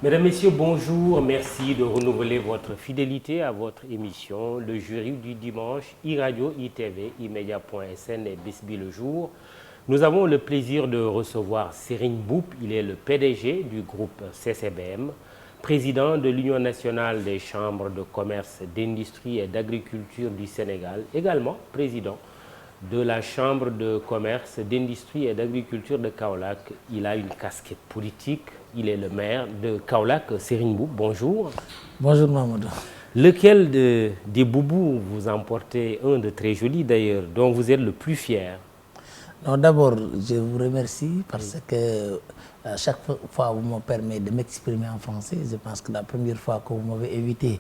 Mesdames, Messieurs, bonjour. Merci de renouveler votre fidélité à votre émission, le jury du dimanche, iRadio, ITV, imedia.sn et Bisbi le jour. Nous avons le plaisir de recevoir Serigne Mboup. Il est le PDG du groupe CCBM, président de l'Union nationale des chambres de commerce, d'industrie et d'agriculture du Sénégal, également président de la chambre de commerce, d'industrie et d'agriculture de Kaolack. Il a une casquette politique. Il est le maire de Kaolack. Serigne Mboup, bonjour. Bonjour Mamadou. Lequel des boubous vous emportez, un de très joli d'ailleurs, dont vous êtes le plus fier? Non, d'abord, je vous remercie parce que à chaque fois vous me permettez de m'exprimer en français. Je pense que la première fois que vous m'avez invité,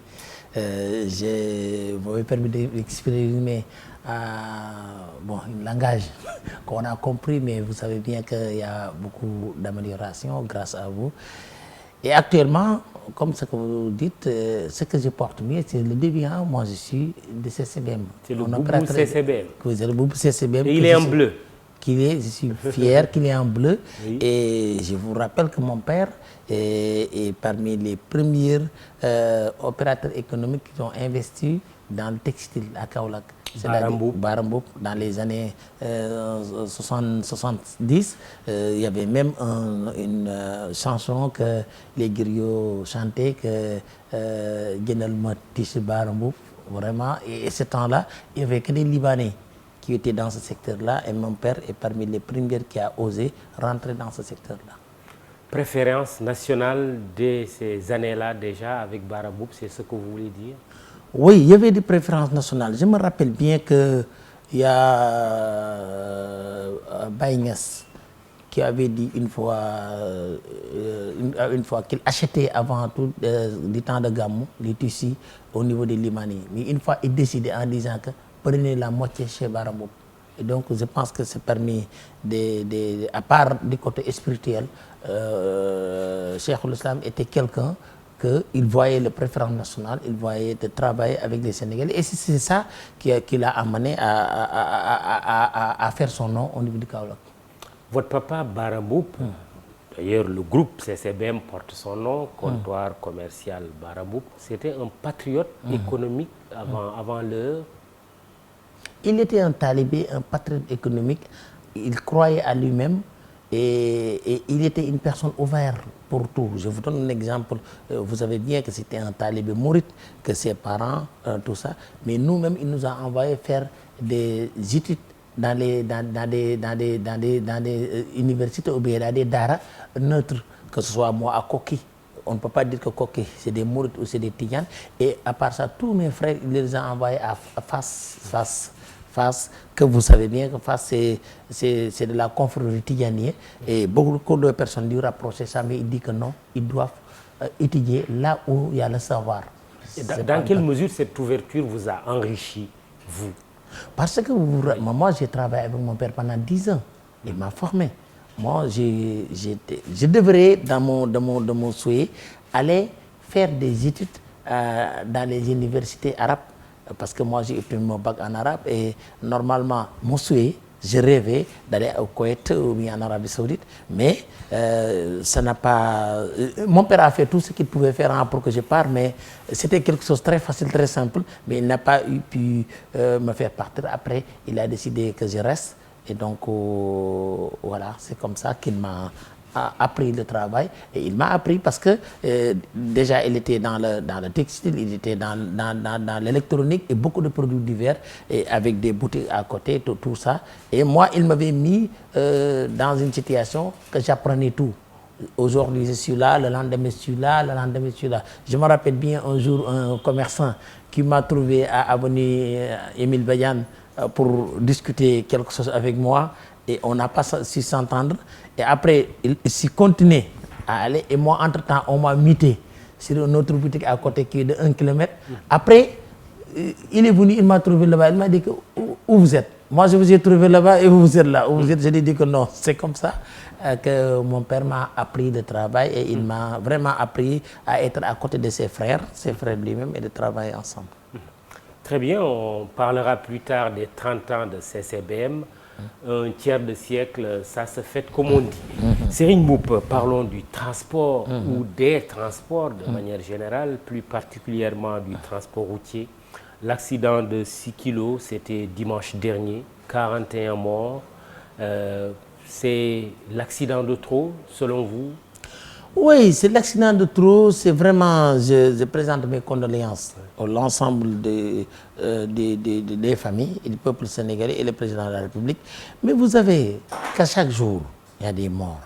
vous m'avez permis d'exprimer un langage qu'on a compris, mais vous savez bien qu'il y a beaucoup d'améliorations grâce à vous. Et actuellement, comme ce que vous dites, ce que je porte mieux, c'est le début. Moi, je suis de CCBM. C'est le boubou CCBM. Oui, c'est le boubou CCBM. Et il est en bleu. Je suis fier qu'il est en bleu. Oui. Et je vous rappelle que mon père est parmi les premiers opérateurs économiques qui ont investi dans le textile à Kaolack. Bara Mboup, dans les années 70, il y avait même une chanson que les griots chantaient, que Genal Matiche Bara Mboup, vraiment. Et ce temps-là, il n'y avait que des Libanais qui étaient dans ce secteur-là, et mon père est parmi les premiers qui a osé rentrer dans ce secteur-là. Préférence nationale de ces années-là déjà avec Bara Mboup, c'est ce que vous voulez dire? Oui, il y avait des préférences nationales. Je me rappelle bien qu'il y a Baïnias qui avait dit une fois qu'il achetait avant tout du temps de Gamou, les tissus au niveau des Libanais. Mais une fois, il décidait en disant que prenez la moitié chez Bara Mboup. Et donc, je pense que c'est parmi à part du côté spirituel, Cheikh Islam était quelqu'un qu'il voyait le préférence nationale, il voyait de travailler avec les Sénégalais. Et c'est ça qui l'a amené à faire son nom au niveau du Kaolack. Votre papa Bara Mboup, d'ailleurs le groupe CCBM porte son nom, comptoir commercial Bara Mboup, c'était un patriote économique avant l'heure. Il était un talibé, un patriote économique. Il croyait à lui-même. Et il était une personne ouverte pour tout. Je vous donne un exemple. Vous savez bien que c'était un talibé mouride, que ses parents, tout ça. Mais nous-mêmes, il nous a envoyé faire des études dans des universités ou bien dans des daara neutres, que ce soit moi à Koki. On ne peut pas dire que Koki, c'est des mourides ou c'est des tiganes. Et à part ça, tous mes frères, il les a envoyés à Fass, que vous savez bien que Fass, c'est de la confrérie tidiane. Et beaucoup de personnes lui rapprochaient ça, mais il dit que non, ils doivent étudier là où il y a le savoir. Dans quelle mesure cette ouverture vous a enrichi, vous? Parce que moi, j'ai travaillé avec mon père pendant 10 ans. Il m'a formé. Moi, je devrais, dans mon souhait, aller faire des études dans les universités arabes. Parce que moi, j'ai obtenu mon bac en arabe et normalement, mon souhait, je rêvais d'aller au Koweït ou bien en Arabie Saoudite, mais ça n'a pas... Mon père a fait tout ce qu'il pouvait faire pour que je parte, mais c'était quelque chose de très facile, très simple, mais il n'a pas pu me faire partir. Après, il a décidé que je reste et donc voilà, c'est comme ça qu'il m'a appris le travail. Et il m'a appris parce que déjà il était dans le textile, il était dans l'électronique et beaucoup de produits divers, et avec des boutiques à côté, tout ça. Et moi, il m'avait mis dans une situation que j'apprenais tout. Aujourd'hui, je suis là, le lendemain, je suis là, le lendemain, je suis là. Je me rappelle bien un jour, un commerçant qui m'a trouvé à avenue Émile Bayan pour discuter quelque chose avec moi. Et on n'a pas su s'entendre. Et après, il s'est continué à aller. Et moi, entre-temps, on m'a muté sur une autre boutique à côté qui est de 1 km. Après, il est venu, il m'a trouvé là-bas. Il m'a dit que, où vous êtes? Moi, je vous ai trouvé là-bas et vous êtes là. Où vous êtes? Je lui ai dit que non. C'est comme ça que mon père m'a appris le travail et il m'a vraiment appris à être à côté de ses frères lui-même, et de travailler ensemble. Très bien, on parlera plus tard des 30 ans de CCBM. Un tiers de siècle, ça se fait comme on dit. Serigne Mboup, parlons du transport ou des transports de manière générale, plus particulièrement du transport routier. L'accident de 6 kilos, c'était dimanche dernier, 41 morts. C'est l'accident de trop, selon vous? Oui, c'est l'accident de trop. C'est vraiment, je présente mes condoléances à l'ensemble des familles et du peuple sénégalais et le président de la République. Mais vous savez qu'à chaque jour, il y a des morts.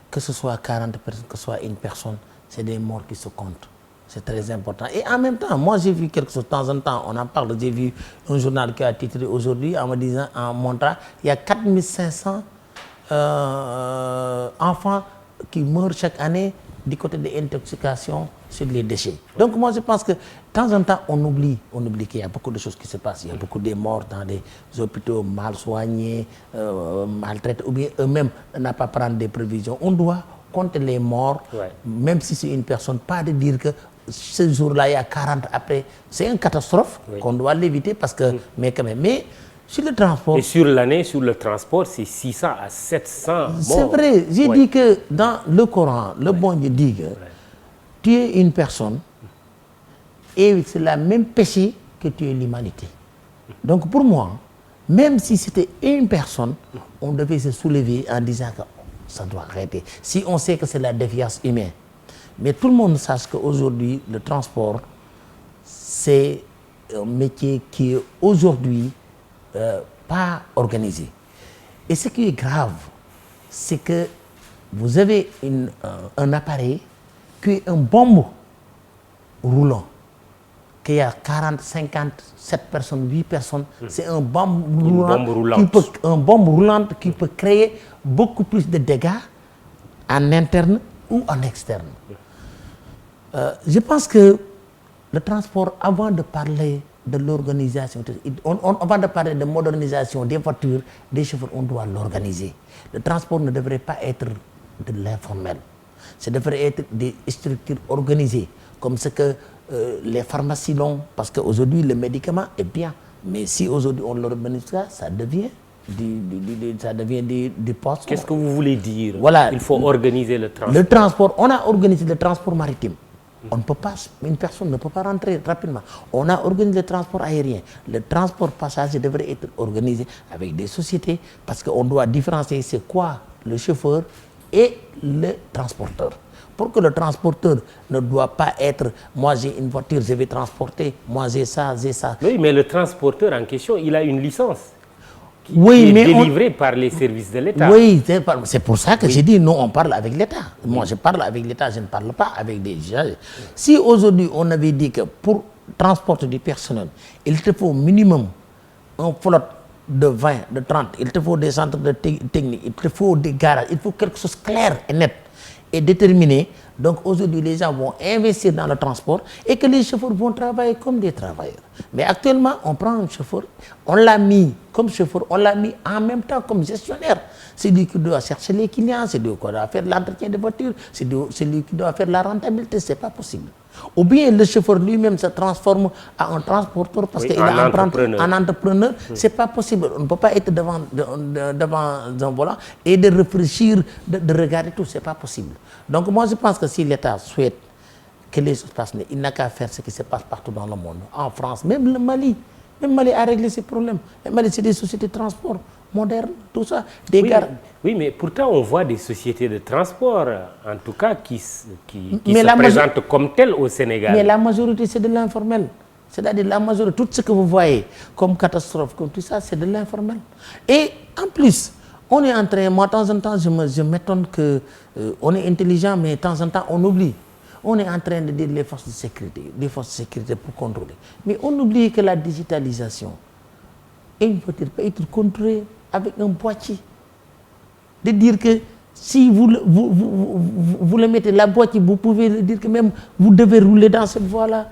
Que ce soit 40 personnes, que ce soit une personne, c'est des morts qui se comptent. C'est très important. Et en même temps, moi j'ai vu quelque chose de temps en temps, on en parle, j'ai vu un journal qui a titré aujourd'hui en me disant, en montrant, il y a 4500 enfants qui meurent chaque année du côté de l'intoxication sur les déchets. Donc moi je pense que de temps en temps on oublie qu'il y a beaucoup de choses qui se passent. Il y a beaucoup de morts dans des hôpitaux mal soignés, maltraités, ou bien eux-mêmes n'ont pas prendre des prévisions. On doit compter les morts, même si c'est une personne, pas de dire que ce jour-là il y a 40 après. C'est une catastrophe qu'on doit l'éviter parce que, mais quand même, mais sur le transport. Et sur l'année, sur le transport, c'est 600 à 700 morts. C'est vrai. J'ai dit que dans le Coran, le bon Dieu dit que tuer une personne et c'est la même péché que tuer l'humanité. Donc pour moi, même si c'était une personne, on devait se soulever en disant que ça doit arrêter. Si on sait que c'est la déviance humaine. Mais tout le monde sache qu'aujourd'hui, le transport, c'est un métier qui est aujourd'hui pas organisé. Et ce qui est grave, c'est que vous avez un appareil qui est un bombe roulant, qui a 40, 50, 7 personnes, 8 personnes. C'est un bombe roulante qui peut créer beaucoup plus de dégâts en interne ou en externe. Je pense que le transport, avant de parler de l'organisation, avant de parler de modernisation des voitures, des chauffeurs, on doit l'organiser. Le transport ne devrait pas être de l'informel. Ça devrait être des structures organisées, comme ce que les pharmacies l'ont, parce qu'aujourd'hui le médicament est bien, mais si aujourd'hui on l'organise, ça devient des postes. Qu'est-ce que vous voulez dire? Voilà. Il faut organiser le transport. Le transport, on a organisé le transport maritime. On ne peut pas, une personne ne peut pas rentrer rapidement. On a organisé le transport aérien. Le transport passager devrait être organisé avec des sociétés parce qu'on doit différencier c'est quoi le chauffeur et le transporteur. Pour que le transporteur ne doit pas être, moi j'ai une voiture, je vais transporter, moi j'ai ça, j'ai ça. Oui, mais le transporteur en question, il a une licence. Qui est mais délivrée par les services de l'État. Oui, c'est pour ça que j'ai dit, nous, on parle avec l'État. Moi, je parle avec l'État, je ne parle pas avec des gens. Si aujourd'hui, on avait dit que pour transporter du personnel, il te faut minimum un flotte de 20, de 30, il te faut des centres de technique, il te faut des garages, il faut quelque chose de clair et net et déterminé. Donc aujourd'hui, les gens vont investir dans le transport et que les chauffeurs vont travailler comme des travailleurs. Mais actuellement, on prend un chauffeur, on l'a mis comme chauffeur, on l'a mis en même temps comme gestionnaire. C'est lui qui doit chercher les clients, c'est lui qui doit faire l'entretien des voitures, c'est lui qui doit faire la rentabilité, c'est pas possible. Ou bien le chauffeur lui-même se transforme en un transporteur parce qu'il a un entrepreneur. C'est pas possible. On ne peut pas être devant un volant et de réfléchir, de regarder tout. C'est pas possible. Donc moi je pense que si l'État souhaite que les choses passent, il n'a qu'à faire ce qui se passe partout dans le monde. En France, même le Mali. Même Mali a réglé ses problèmes. Le Mali, c'est des sociétés de transport modernes, tout ça. Oui, mais pourtant on voit des sociétés de transport, en tout cas, qui se présentent comme telles au Sénégal. Mais la majorité, c'est de l'informel. C'est-à-dire la majorité, tout ce que vous voyez comme catastrophe, comme tout ça, c'est de l'informel. Et en plus, on est en train, moi de temps en temps, je m'étonne qu'on est intelligent, mais de temps en temps, on oublie. On est en train de dire les forces de sécurité pour contrôler. Mais on oublie que la digitalisation, une voiture peut être contrôlée avec un boîtier. De dire que si vous le mettez la boîtier, vous pouvez dire que même vous devez rouler dans cette voie-là.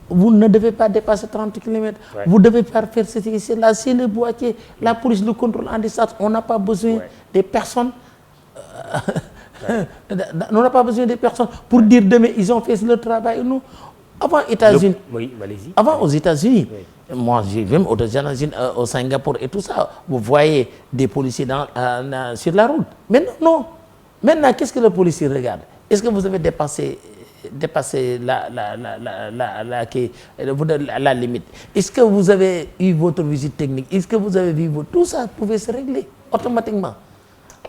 Vous ne devez pas dépasser 30 km. Ouais. Vous devez pas faire ceci, cela. C'est le boîtier. La police le contrôle en distance. On n'a pas besoin des personnes. On n'a pas besoin des personnes pour dire demain ils ont fait le travail. Nous, avant États-Unis. Avant aux États-Unis. Moi, j'ai même au Singapour et tout ça. Vous voyez des policiers sur la route. Mais non. Maintenant, qu'est-ce que le policier regarde? Est-ce que vous avez dépassé la limite? Est-ce que vous avez eu votre visite technique? Est-ce que vous avez vu tout ça pouvait se régler automatiquement?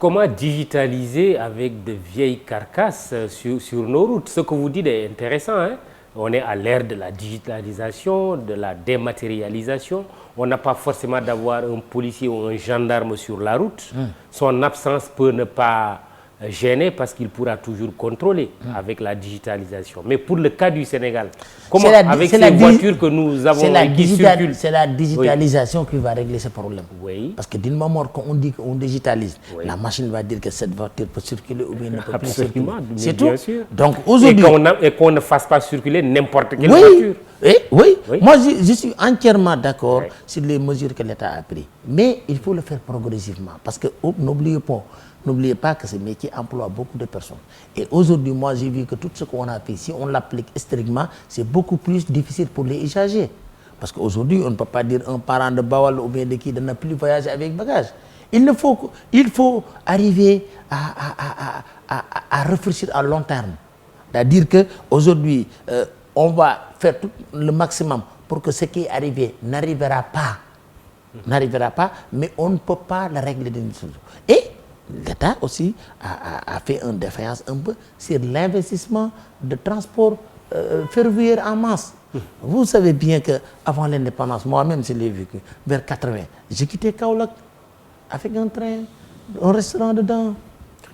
Comment digitaliser avec de vieilles carcasses sur nos routes? Ce que vous dites est intéressant, hein? On est à l'ère de la digitalisation, de la dématérialisation. On n'a pas forcément d'avoir un policier ou un gendarme sur la route. Son absence peut ne pas gêner parce qu'il pourra toujours contrôler avec la digitalisation. Mais pour le cas du Sénégal, comment avec ces voitures que nous avons et qui circulent? C'est la digitalisation qui va régler ce problème. Oui. Parce que d'une moment qu'on dit qu'on digitalise, la machine va dire que cette voiture peut circuler ou bien ne peut plus circuler. C'est tout. Bien sûr. Donc aujourd'hui, et qu'on ne fasse pas circuler n'importe quelle voiture. Oui. Moi je suis entièrement d'accord sur les mesures que l'État a prises. Mais il faut le faire progressivement parce que n'oubliez pas que ce métier emploie beaucoup de personnes. Et aujourd'hui, moi, j'ai vu que tout ce qu'on a fait, si on l'applique strictement, c'est beaucoup plus difficile pour les usagers. Parce qu'aujourd'hui, on ne peut pas dire un parent de Bawal ou bien de qui de ne plus voyager avec bagage. Il faut arriver à réfléchir à long terme. C'est-à-dire qu'aujourd'hui, on va faire tout le maximum pour que ce qui est arrivé n'arrivera pas, mais on ne peut pas le régler d'une seule. Et l'État aussi a fait une défaillance un peu sur l'investissement de transport ferroviaire en masse. Vous savez bien qu'avant l'indépendance, moi-même je l'ai vécu, vers 80, j'ai quitté Kaolack avec un train, un restaurant dedans.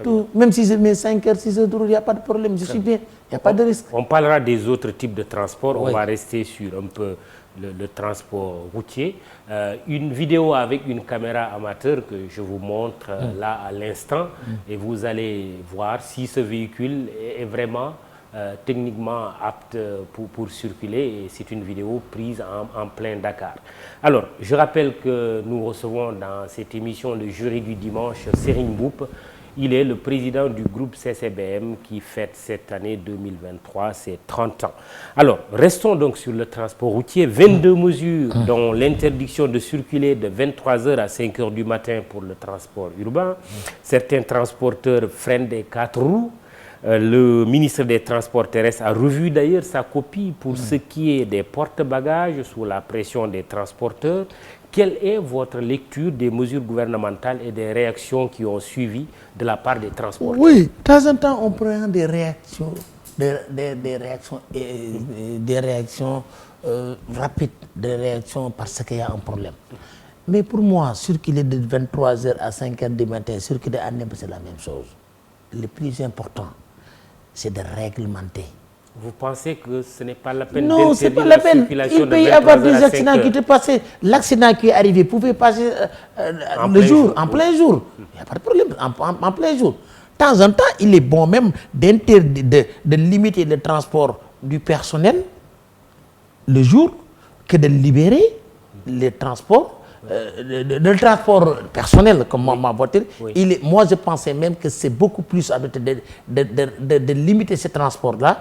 Tout. Même si je mets 5 heures, 6 heures de route, il n'y a pas de problème, je suis bien, il n'y a pas de risque. On parlera des autres types de transport, on va rester sur un peu le transport routier. Une vidéo avec une caméra amateur que je vous montre là à l'instant et vous allez voir si ce véhicule est vraiment techniquement apte pour circuler et c'est une vidéo prise en plein Dakar. Alors, je rappelle que nous recevons dans cette émission le jury du dimanche Serigne Mboup. Il est le président du groupe CCBM qui fête cette année 2023 ses 30 ans. Alors, restons donc sur le transport routier. 22 mesures, dont l'interdiction de circuler de 23h à 5h du matin pour le transport urbain. Certains transporteurs freinent des 4 roues. Le ministre des Transports terrestres a revu d'ailleurs sa copie pour ce qui est des porte-bagages sous la pression des transporteurs. Quelle est votre lecture des mesures gouvernementales et des réactions qui ont suivi de la part des transporteurs? Oui, de temps en temps, on prend des réactions, rapides, des réactions parce qu'il y a un problème. Mais pour moi, circuler de 23h à 5h du matin, circuler à Nîmes, c'est la même chose. Le plus important, c'est de réglementer. Vous pensez que ce n'est pas la peine d'interdire c'est pas la peine. Il peut y avoir des accidents qui te passent. L'accident qui est arrivé pouvait passer en plein jour. Il n'y a pas de problème, en plein jour. De temps en temps, il est bon même d'interdire, de limiter le transport du personnel le jour que de libérer les transports, le transport personnel comme ma voiture. Moi, je pensais même que c'est beaucoup plus adapté de limiter ce transport-là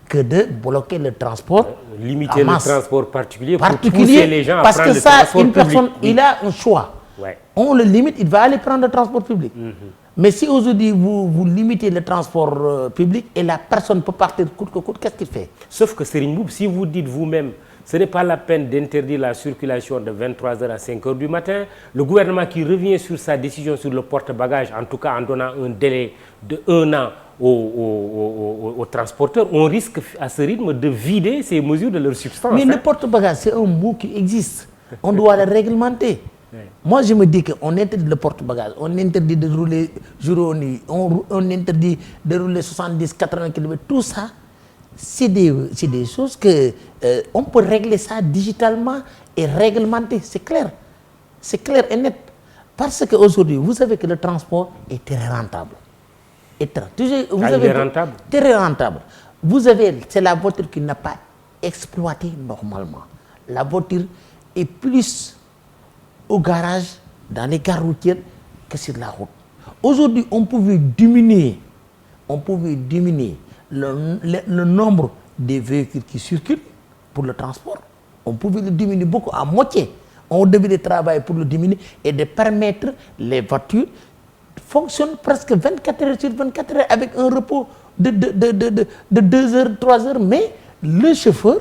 que de bloquer le transport. Limiter le transport particulier pour pousser les gens à prendre le transport public. Parce que ça, une personne, il a un choix. On le limite, il va aller prendre le transport public. Mais si aujourd'hui vous limitez le transport public et la personne peut partir coûte que coûte, qu'est-ce qu'il fait? Sauf que Serigne Mboup, si vous dites vous-même, ce n'est pas la peine d'interdire la circulation de 23h à 5h du matin, le gouvernement qui revient sur sa décision sur le porte-bagages, en tout cas en donnant un délai de 1 an aux transporteurs, on risque à ce rythme de vider ces mesures de leur substance. Mais le porte-bagages, c'est un mot qui existe. On doit le réglementer. Moi, je me dis qu'on interdit le porte-bagages, on interdit de rouler jour et nuit, on interdit de rouler 70-80 km. Tout ça, c'est des choses que on peut régler ça digitalement et réglementer. C'est clair et net. Parce qu'aujourd'hui, vous savez que le transport est très rentable. Rentable. Très rentable. Vous avez, c'est la voiture qui n'a pas exploité normalement. La voiture est plus au garage, dans les gares routières, que sur la route. Aujourd'hui, on pouvait diminuer le nombre de véhicules qui circulent pour le transport. On pouvait le diminuer beaucoup, à moitié. On devait travailler pour le diminuer et de permettre les voitures fonctionne presque 24 heures sur 24 heures avec un repos de 2 heures, 3 heures, mais le chauffeur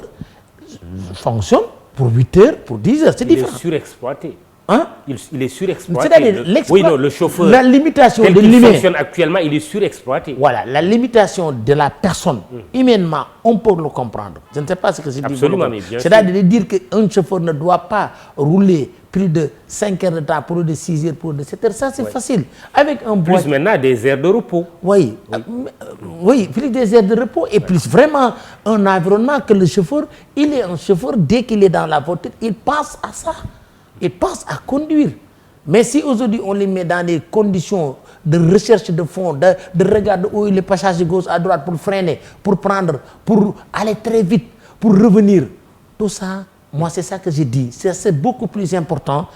fonctionne pour 8 heures, pour 10 heures, c'est différent. Il est surexploité. Hein? Il est surexploité. C'est-à-dire oui, non, le chauffeur, la limitation tel de qu'il l'humain fonctionne actuellement, il est surexploité. Voilà, la limitation de la personne, humainement, on peut le comprendre. Je ne sais pas ce que je dis. Absolument, mais bien sûr. C'est-à-dire de dire qu'un chauffeur ne doit pas rouler plus de 5 heures de temps, plus de 6 heures, plus de 7 heures, ça c'est facile. Avec un boîtier. Plus maintenant des aires de repos. Oui, oui, plus des aires de repos et plus vraiment un environnement que le chauffeur, il est un chauffeur, dès qu'il est dans la voiture, il pense à ça. Il pense à conduire. Mais si aujourd'hui on les met dans des conditions de recherche de fond, de regarder où il est passage gauche à droite pour freiner, pour prendre, pour aller très vite, pour revenir, tout ça, moi c'est ça que j'ai dit. C'est beaucoup plus important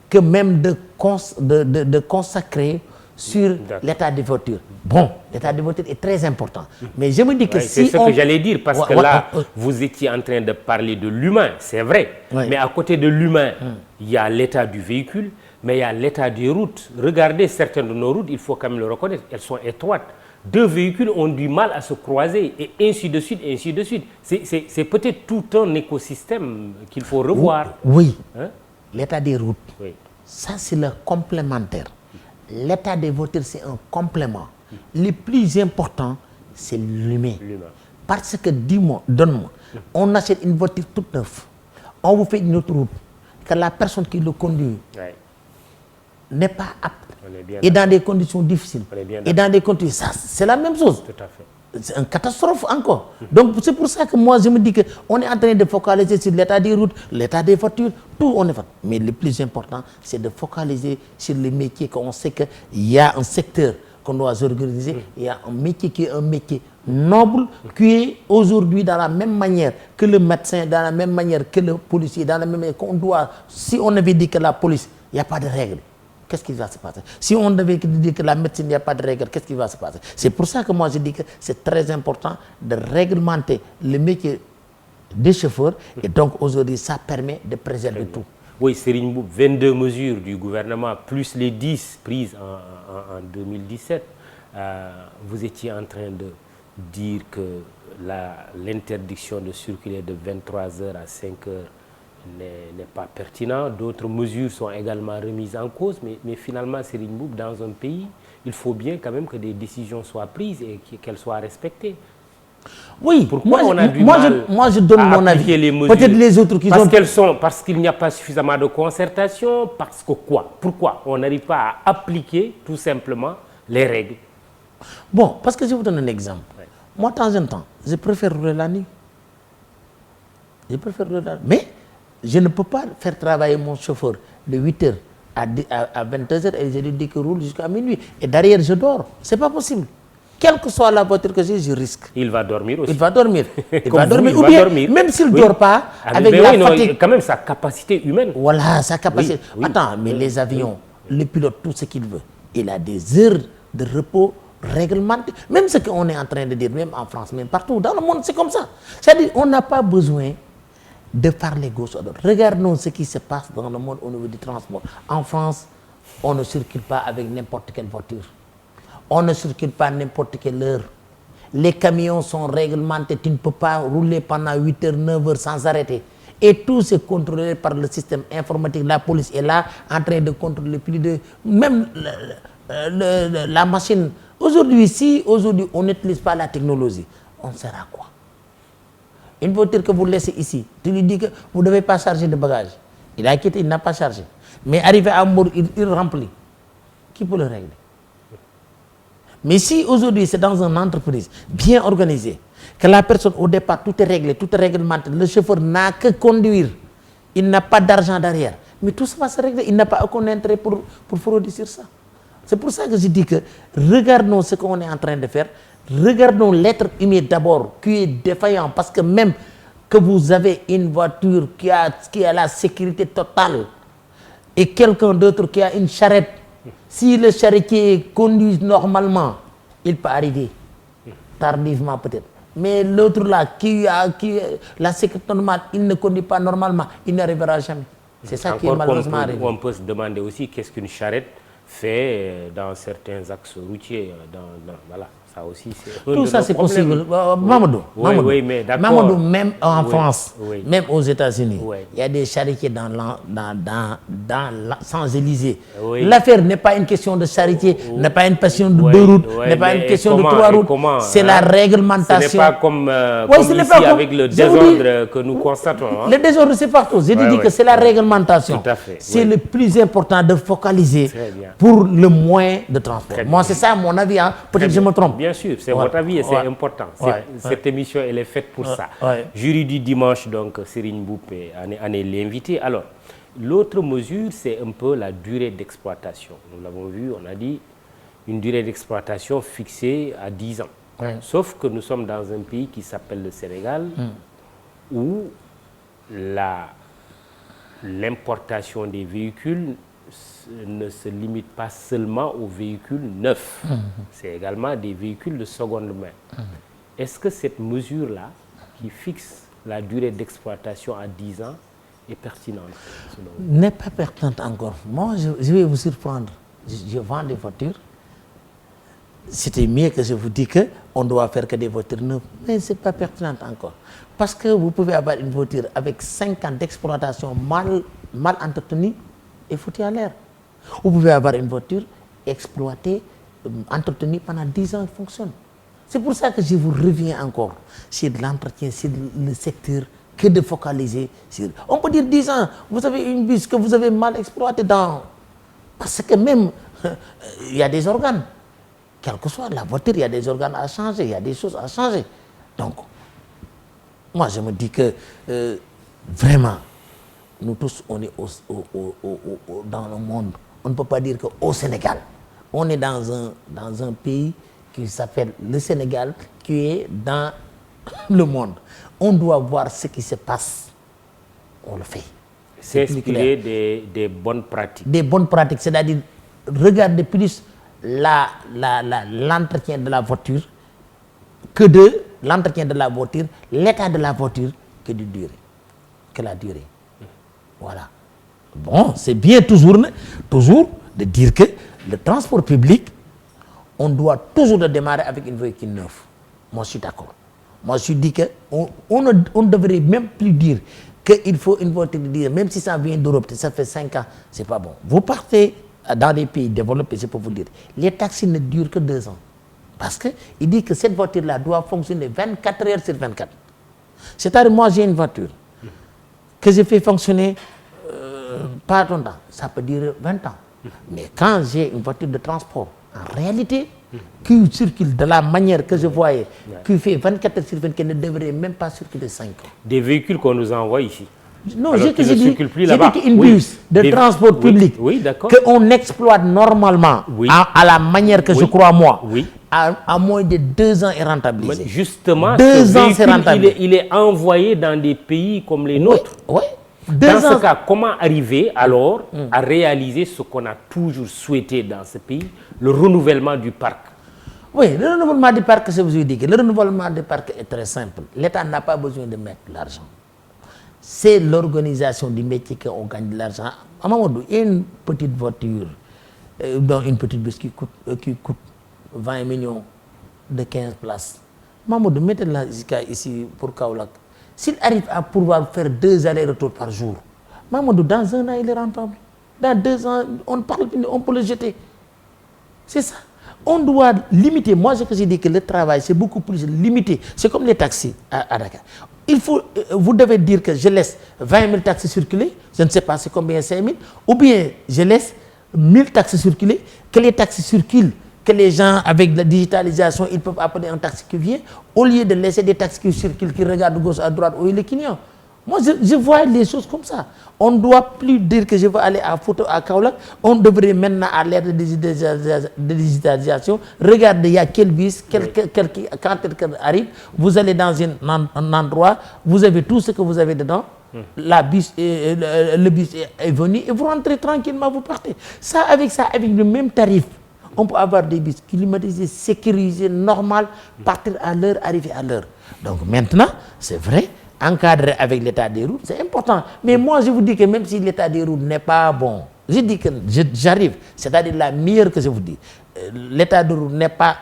que même de consacrer sur l'état des voitures. Bon, l'état des voitures est très important. Mais je me dis que si c'est ce que j'allais dire, parce que là, vous étiez en train de parler de l'humain, c'est vrai. Mais à côté de l'humain, il y a l'état du véhicule, mais il y a l'état des routes. Regardez certaines de nos routes, il faut quand même le reconnaître, elles sont étroites. Deux véhicules ont du mal à se croiser, et ainsi de suite, et ainsi de suite. C'est peut-être tout un écosystème qu'il faut revoir. Oui, hein? L'état des routes, ça c'est le complémentaire. L'état des voitures, c'est un complément. Le plus important, c'est l'humain. Parce que, dis-moi, donne-moi, on achète une voiture toute neuve, on vous fait une autre route, que la personne qui le conduit n'est pas apte, et dans des conditions difficiles, et dans des conditions, ça, c'est la même chose. Tout à fait. C'est une catastrophe encore. Donc c'est pour ça que moi je me dis qu'on est en train de focaliser sur l'état des routes, l'état des voitures, tout on est fait. Mais le plus important, c'est de focaliser sur les métiers, qu'on sait qu'il y a un secteur qu'on doit organiser, il y a un métier qui est un métier noble, qui est aujourd'hui dans la même manière que le médecin, dans la même manière que le policier, dans la même manière qu'on doit, si on avait dit que la police, il n'y a pas de règles. Qu'est-ce qui va se passer? Si on devait dire que la médecine, il n'y a pas de règles, qu'est-ce qui va se passer? C'est pour ça que moi je dis que c'est très important de réglementer le métier des chauffeurs. Et donc aujourd'hui, ça permet de préserver tout. Oui, Serigne Mboup, 22 mesures du gouvernement, plus les 10 prises en 2017. Vous étiez en train de dire que l'interdiction de circuler de 23h à 5h n'est pas pertinent. D'autres mesures sont également remises en cause, mais finalement, Serigne Mboup, dans un pays, il faut bien quand même que des décisions soient prises et qu'elles soient respectées. Oui, pourquoi on a du moi je donne mon avis. Peut-être les autres qui parce qu'il n'y a pas suffisamment de concertation, parce que quoi? Pourquoi on n'arrive pas à appliquer tout simplement les règles? Bon, parce que je vous donne un exemple. Moi, de temps en temps, je préfère rouler la nuit. Je préfère rouler la nuit. Mais je ne peux pas faire travailler mon chauffeur de 8h à 22h et je lui dis qu'il roule jusqu'à minuit. Et derrière, je dors. Ce n'est pas possible. Quelle que soit la voiture que j'ai, je risque. Il va dormir aussi. Il va dormir. Il va dormir. Ou bien, même s'il ne dort pas, avec la fatigue. Quand même sa capacité humaine. Voilà, sa capacité. Attends, mais les avions, le pilote, tout ce qu'il veut, il a des heures de repos réglementé, même ce qu'on est en train de dire, même en France, même partout dans le monde, c'est comme ça. C'est-à-dire on n'a pas besoin de parler gauche à droite. Regardons ce qui se passe dans le monde au niveau du transport. En France, on ne circule pas avec n'importe quelle voiture. On ne circule pas à n'importe quelle heure. Les camions sont réglementés. Tu ne peux pas rouler pendant 8 heures, 9 heures sans arrêter. Et tout c'est contrôlé par le système informatique. La police est là en train de contrôler plus de... Même la machine... Aujourd'hui, si aujourd'hui on n'utilise pas la technologie, on sert à quoi? Une voiture que vous laissez ici, tu lui dis que vous ne devez pas charger de bagages. Il a quitté, il n'a pas chargé. Mais arrivé à mort, il remplit. Qui peut le régler? Mais si aujourd'hui c'est dans une entreprise bien organisée, que la personne au départ, tout est réglé, tout est réglementé, le chauffeur n'a que conduire, il n'a pas d'argent derrière, mais tout ça va se régler, il n'a pas aucun intérêt pour frauder sur ça. C'est pour ça que je dis que regardons ce qu'on est en train de faire, regardons l'être humain d'abord qui est défaillant, parce que même que vous avez une voiture qui a la sécurité totale et quelqu'un d'autre qui a une charrette, si le charretier conduit normalement, il peut arriver, tardivement peut-être. Mais l'autre là, qui a la sécurité normale, il ne conduit pas normalement, il n'arrivera jamais. C'est ça qui est malheureusement arrivé. On peut se demander aussi qu'est-ce qu'une charrette fait dans certains axes routiers. Voilà, ça aussi c'est tout ça c'est possible. Mamadou, oui, mais d'accord. Mamadou, même en France, même aux États-Unis, il y a des charretiers dans Champs-Élysées. L'affaire n'est pas une question de charité, n'est pas une question de deux routes, n'est pas une question de trois routes. C'est la réglementation. Ce n'est pas comme ici avec le désordre que nous constatons. Le désordre c'est partout. Je dis que c'est la réglementation. Tout à fait. C'est le plus important de focaliser pour le moyen de transport. Moi c'est ça mon avis. Peut-être que je me trompe. Bien sûr, c'est votre avis et c'est important. Cette émission, elle est faite pour ça. Jury du dimanche, donc, Serigne Mboup en est l'invité. Alors, l'autre mesure, c'est un peu la durée d'exploitation. Nous l'avons vu, on a dit une durée d'exploitation fixée à 10 ans. Sauf que nous sommes dans un pays qui s'appelle le Sénégal, où l'importation des véhicules ne se limite pas seulement aux véhicules neufs, c'est également des véhicules de seconde main. Est-ce que cette mesure-là, qui fixe la durée d'exploitation à 10 ans, est pertinente? N'est pas pertinente encore. Moi, je vais vous surprendre. Je vends des voitures. C'était mieux que je vous dis qu'on doit faire que des voitures neuves, mais ce n'est pas pertinent encore. Parce que vous pouvez avoir une voiture avec 5 ans d'exploitation mal entretenue et foutue à l'air. Vous pouvez avoir une voiture exploitée, entretenue pendant 10 ans, elle fonctionne. C'est pour ça que je vous reviens encore sur l'entretien, sur le secteur, que de focaliser sur... On peut dire 10 ans, vous avez une bus que vous avez mal exploitée parce que même, il y a des organes. Quelle que soit la voiture, il y a des organes à changer, il y a des choses à changer. Donc, moi je me dis que vraiment, nous tous, on est dans le monde. On ne peut pas dire qu'au Sénégal, on est dans un pays qui s'appelle le Sénégal, qui est dans le monde. On doit voir ce qui se passe. On le fait. S'inspirer des bonnes pratiques. Des bonnes pratiques, c'est-à-dire regarder plus l'entretien de la voiture l'état de la voiture que la durée. Voilà. Bon, c'est bien toujours de dire que le transport public, on doit toujours le démarrer avec une voiture neuve. Moi, je suis d'accord. Moi, je dis qu'on ne devrait même plus dire qu'il faut une voiture de 10 ans, même si ça vient d'Europe, ça fait 5 ans, c'est pas bon. Vous partez dans des pays développés, je peux vous dire, les taxis ne durent que 2 ans. Parce qu'il dit que cette voiture-là doit fonctionner 24 heures sur 24. C'est-à-dire, moi, j'ai une voiture que je fais fonctionner pas longtemps, ça peut durer 20 ans. Mais quand j'ai une voiture de transport, en réalité, qui circule de la manière que je voyais, qui fait 24 heures sur 24, ne devrait même pas circuler 5 ans. Des véhicules qu'on nous envoie ici. Non, j'ai dit qu'une bus de transport public qu'on exploite normalement à la manière que je crois moi, à moins de 2 ans est rentabilisé. Mais justement, ce véhicule, il est envoyé dans des pays comme les nôtres. Dans ce cas, comment arriver alors à réaliser ce qu'on a toujours souhaité dans ce pays, le renouvellement du parc? Oui, le renouvellement du parc, je vous ai dit que le renouvellement du parc est très simple. L'État n'a pas besoin de mettre l'argent. C'est l'organisation du métier qu'on gagne de l'argent. À un moment donné, une petite voiture, une petite bus qui coûte 20 millions de 15 places. Mamadou, mettez-la ici pour Kaolack. S'il arrive à pouvoir faire 2 allers-retours par jour, Mamadou, dans 1 an, il est rentable. Dans 2 ans, on peut le jeter. C'est ça. On doit limiter. Moi, je dis que le travail, c'est beaucoup plus limité. C'est comme les taxis à Dakar. Vous devez dire que je laisse 20 000 taxis circuler, je ne sais pas c'est combien, 5 000, ou bien je laisse 1000 taxis circuler, que les taxis circulent, que les gens, avec la digitalisation, ils peuvent appeler un taxi qui vient, au lieu de laisser des taxis qui circulent, qui regardent de gauche à droite, où il est client. Moi, je vois les choses comme ça. On ne doit plus dire que je vais aller à Photo à Kaolack. On devrait maintenant, à l'ère de digitalisation, regarder il y a quel bus, quand quelqu'un arrive, vous allez dans un endroit, vous avez tout ce que vous avez dedans, le bus est venu et vous rentrez tranquillement, vous partez. Avec le même tarif, on peut avoir des bus climatisés, sécurisés, normal, partir à l'heure, arriver à l'heure. Donc maintenant, c'est vrai, encadrer avec l'état des routes, c'est important. Mais moi, je vous dis que même si l'état des routes n'est pas bon, Je dis que j'arrive, c'est-à-dire la meilleure que je vous dis. L'état de route n'est pas...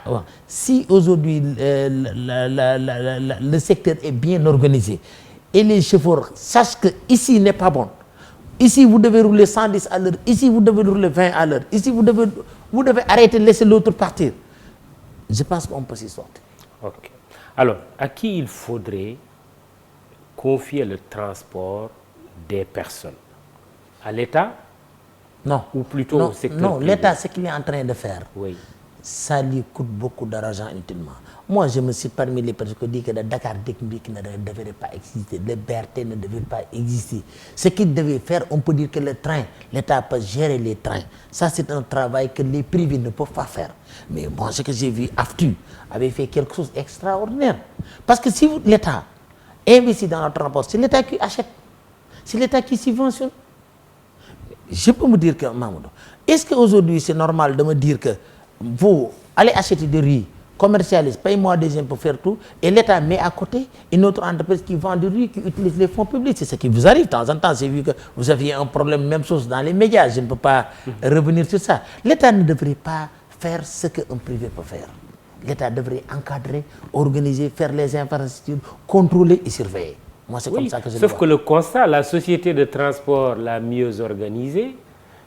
Si aujourd'hui le secteur est bien organisé et les chauffeurs sachent que ici n'est pas bon, ici vous devez rouler 110 à l'heure, ici vous devez rouler 20 à l'heure, ici vous devez arrêter, laisser l'autre partir. Je pense qu'on peut s'y sortir. Ok. Alors, à qui il faudrait confier le transport des personnes? À l'État? Non. Ou plutôt au secteur non, privé? l'État, ce qu'il est en train de faire, oui, ça lui coûte beaucoup d'argent inutilement. Moi, je me suis parmi les personnes qui disent que le Dakar Technique ne devrait pas exister, le BRT ne devait pas exister. Ce qu'il devait faire, on peut dire que le train, l'État peut gérer les trains. Ça, c'est un travail que les privés ne peuvent pas faire. Mais moi, ce que j'ai vu, AFTU avait fait quelque chose d'extraordinaire. Parce que si l'État investit dans le transport, c'est l'État qui achète, c'est l'État qui subventionne. Je peux me dire que, Mamadou, est-ce qu'aujourd'hui c'est normal de me dire que vous allez acheter des riz, commercialise, paye-moi des impôts, faire tout, et l'État met à côté une autre entreprise qui vend du riz, qui utilise les fonds publics. C'est ce qui vous arrive de temps en temps. J'ai vu que vous aviez un problème, même chose dans les médias. Je ne peux pas revenir sur ça. L'État ne devrait pas faire ce qu'un privé peut faire. L'État devrait encadrer, organiser, faire les infrastructures, contrôler et surveiller. Moi, c'est comme ça que je le vois. Sauf que le constat, la société de transport la mieux organisée,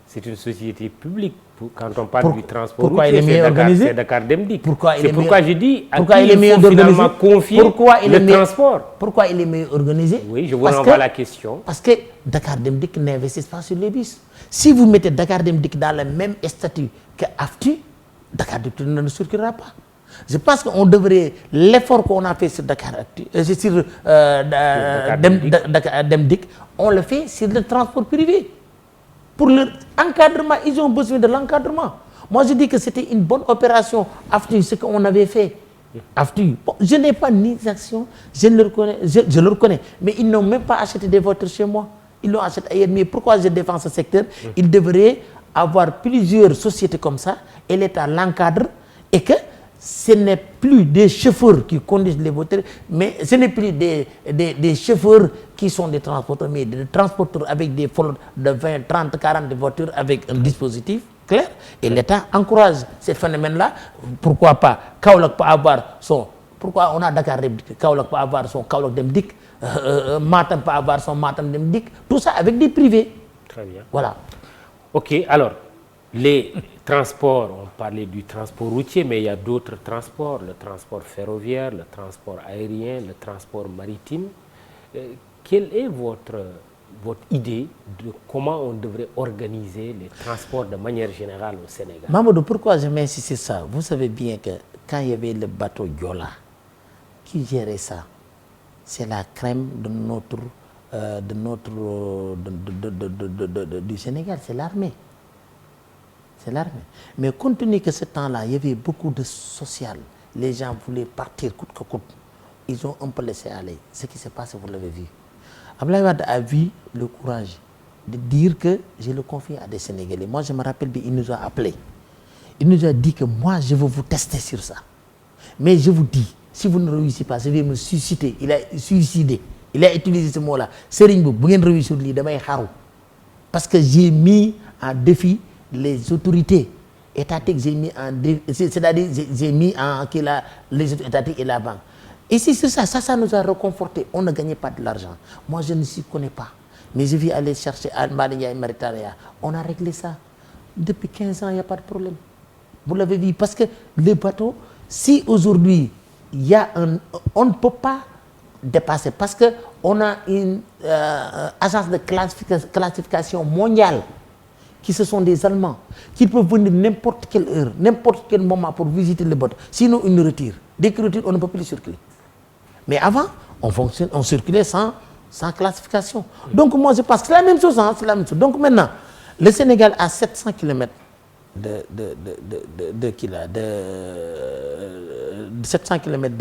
c'est une société publique. Quand on parle du transport routier, c'est Dakar Dem Dikk. C'est pourquoi je dis à qui il faut finalement confier le transport. Pourquoi il est mieux organisé? Oui, je vous renvoie la question. Parce que Dakar Dem Dikk n'investit pas sur les bus. Si vous mettez Dakar Dem Dikk dans le même statut que AFTU, Dakar Dem Dikk ne circulera pas. Je pense qu'on devrait, l'effort qu'on a fait sur Dakar Dem Dikk, on le fait sur le transport privé. Pour leur encadrement, ils ont besoin de l'encadrement. Moi, je dis que c'était une bonne opération, AFTU, ce qu'on avait fait. AFTU, bon, je n'ai pas ni d'action, je le reconnais, mais ils n'ont même pas acheté des voitures chez moi. Ils l'ont acheté ailleurs. Mais pourquoi je défends ce secteur? Il devrait avoir plusieurs sociétés comme ça, et l'État l'encadre, et que ce n'est plus des chauffeurs qui conduisent les voitures, mais ce n'est plus des chauffeurs qui sont des transporteurs, mais des transporteurs avec des flottes de 20, 30, 40 voitures avec un dispositif clair. Et l'État encourage ce phénomène-là. Pourquoi pas Kaolack peut avoir son... Pourquoi on a Dakar Dem Dikk? Kaolack peut avoir son Kaolack Dem Dikk, Matam peut avoir son Matam Dem Dikk. Tout ça avec des privés. Très bien. Voilà. Ok, alors, les transports, on parlait du transport routier, mais il y a d'autres transports, le transport ferroviaire, le transport aérien, le transport maritime. Quelle est votre idée de comment on devrait organiser les transports de manière générale au Sénégal? Mamadou, pourquoi je m'insiste sur ça? Vous savez bien que quand il y avait le bateau Joola qui gérait ça, c'est la crème de du Sénégal, c'est l'armée. C'est l'armée. Mais compte tenu que ce temps-là, il y avait beaucoup de social, les gens voulaient partir coûte que coûte. Ils ont un peu laissé aller. Ce qui s'est passé, vous l'avez vu. Abdoulaye Wade a vu le courage de dire que je le confie à des Sénégalais. Moi, je me rappelle bien, il nous a appelés. Il nous a dit que moi, je veux vous tester sur ça. Mais je vous dis, si vous ne réussissez pas, je vais me suicider. Il a suicidé. Il a utilisé ce mot-là. Serigne Mboup, bu ngeen réussir lii damay xaru. Parce que j'ai mis en défi les autorités étatiques, c'est-à-dire j'ai mis en les autorités étatiques et la banque. Et si c'est ça, ça nous a reconforté. On ne gagnait pas de l'argent. Moi, je ne s'y connais pas. Mais je vais aller chercher à Maliya et Mauritania. On a réglé ça. Depuis 15 ans, il n'y a pas de problème. Vous l'avez vu. Parce que les bateaux, si aujourd'hui, il y a on ne peut pas dépasser. Parce qu'on a une agence de classification mondiale qui ce sont des Allemands, qui peuvent venir n'importe quelle heure, n'importe quel moment pour visiter le bateau. Sinon, ils nous retirent. Dès qu'ils retirent, on ne peut plus circuler. Mais avant, on circulait sans classification. Donc moi, je pense que c'est la même chose. Hein, c'est la même chose. Donc maintenant, le Sénégal a 700 km de 700 km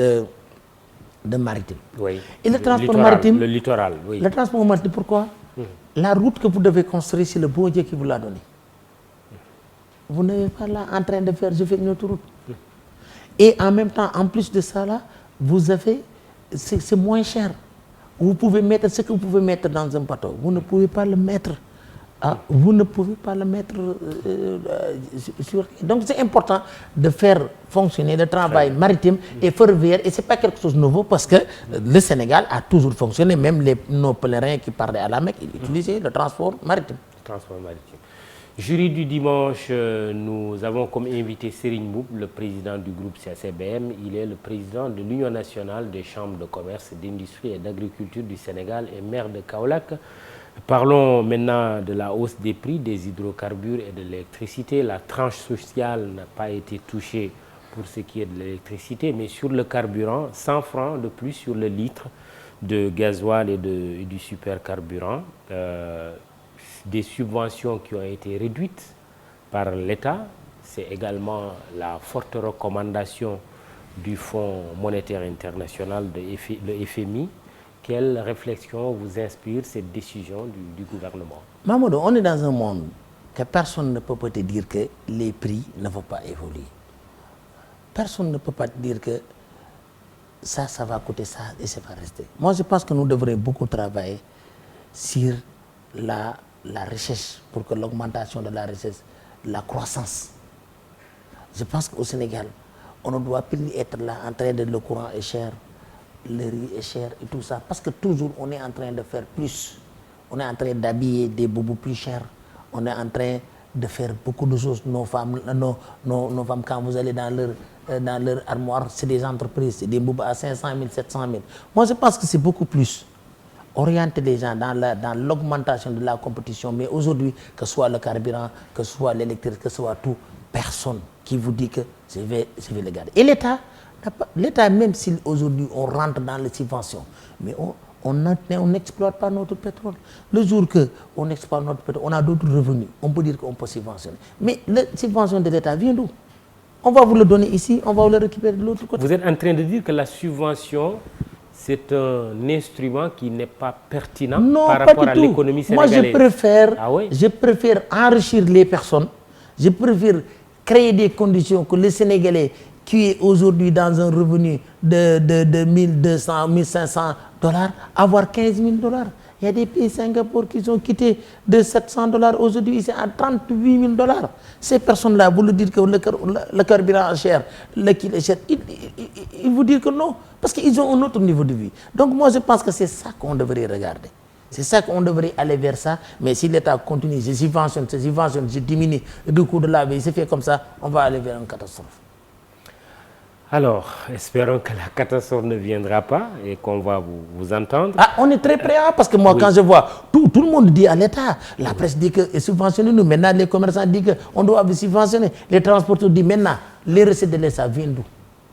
de maritime. Oui. Et le transport maritime... Le littoral, oui. Le transport maritime, pourquoi? La route que vous devez construire, c'est le bon Dieu qui vous l'a donné. Vous n'êtes pas là en train de faire, je fais une autre route. Et en même temps, en plus de ça, là, vous avez... C'est moins cher. Vous pouvez mettre ce que vous pouvez mettre dans un bateau. Vous ne pouvez pas le mettre vous ne pouvez pas le mettre sur... Donc c'est important de faire fonctionner le travail maritime et ferroviaire, et c'est pas quelque chose de nouveau parce que le Sénégal a toujours fonctionné, même nos pèlerins qui parlaient à la Mecque, ils utilisaient le transport maritime. Jury du dimanche, nous avons comme invité Serigne Mboup, le président du groupe CACBM. Il est le président de l'Union nationale des chambres de commerce, d'industrie et d'agriculture du Sénégal et maire de Kaolack. Parlons maintenant de la hausse des prix des hydrocarbures et de l'électricité. La tranche sociale n'a pas été touchée pour ce qui est de l'électricité, mais sur le carburant, 100 francs de plus sur le litre de gasoil et du supercarburant. Des subventions qui ont été réduites par l'État. C'est également la forte recommandation du Fonds monétaire international, le FMI. Quelle réflexion vous inspire cette décision du gouvernement? Mamadou, on est dans un monde que personne ne peut pas te dire que les prix ne vont pas évoluer. Personne ne peut pas te dire que ça va coûter ça et ça va rester. Moi, je pense que nous devrions beaucoup travailler sur la recherche pour que l'augmentation de la richesse, la croissance. Je pense qu'au Sénégal, on ne doit plus être là en train de le courant est cher, le riz est cher et tout ça, parce que toujours on est en train de faire plus. On est en train d'habiller des boubous plus chers. On est en train de faire beaucoup de choses. Nos femmes, quand vous allez dans leur armoire, c'est des entreprises, c'est des boubous à 500 000, 700 000. Moi, je pense que c'est beaucoup plus. Orienter les gens dans l'augmentation de la compétition, mais aujourd'hui, que ce soit le carburant, que ce soit l'électrique, que ce soit tout, personne qui vous dit que je vais le garder. Et l'État, même si aujourd'hui on rentre dans les subventions, mais on n'exploite pas notre pétrole. Le jour qu'on exploite notre pétrole, on a d'autres revenus. On peut dire qu'on peut subventionner. Mais la subvention de l'État vient d'où? On va vous le donner ici, on va vous le récupérer de l'autre côté. Vous êtes en train de dire que la subvention, c'est un instrument qui n'est pas pertinent par rapport à l'économie sénégalaise. Moi, je préfère enrichir les personnes. Je préfère créer des conditions que le Sénégalais qui est aujourd'hui dans un revenu de 1200, 1500 $, avoir 15 000 $. Il y a des pays, Singapour, qui ont quitté de 700 $. Aujourd'hui, c'est à 38 000 $. Ces personnes-là, vous leur dites que le carburant est cher, le kilo est cher, ils vous disent que non, parce qu'ils ont un autre niveau de vie. Donc moi, je pense que c'est ça qu'on devrait regarder. C'est ça qu'on devrait aller vers ça. Mais si l'État continue, je subventionne, je diminue le coût de la vie, c'est fait comme ça, on va aller vers une catastrophe. Alors, espérons que la catastrophe ne viendra pas et qu'on va vous entendre. On est très prêt, parce que moi, quand je vois, tout le monde dit à l'État, la presse dit que subventionnez-nous, maintenant les commerçants disent qu'on doit vous subventionner, les transporteurs disent maintenant, les recettes de l'État viennent d'où?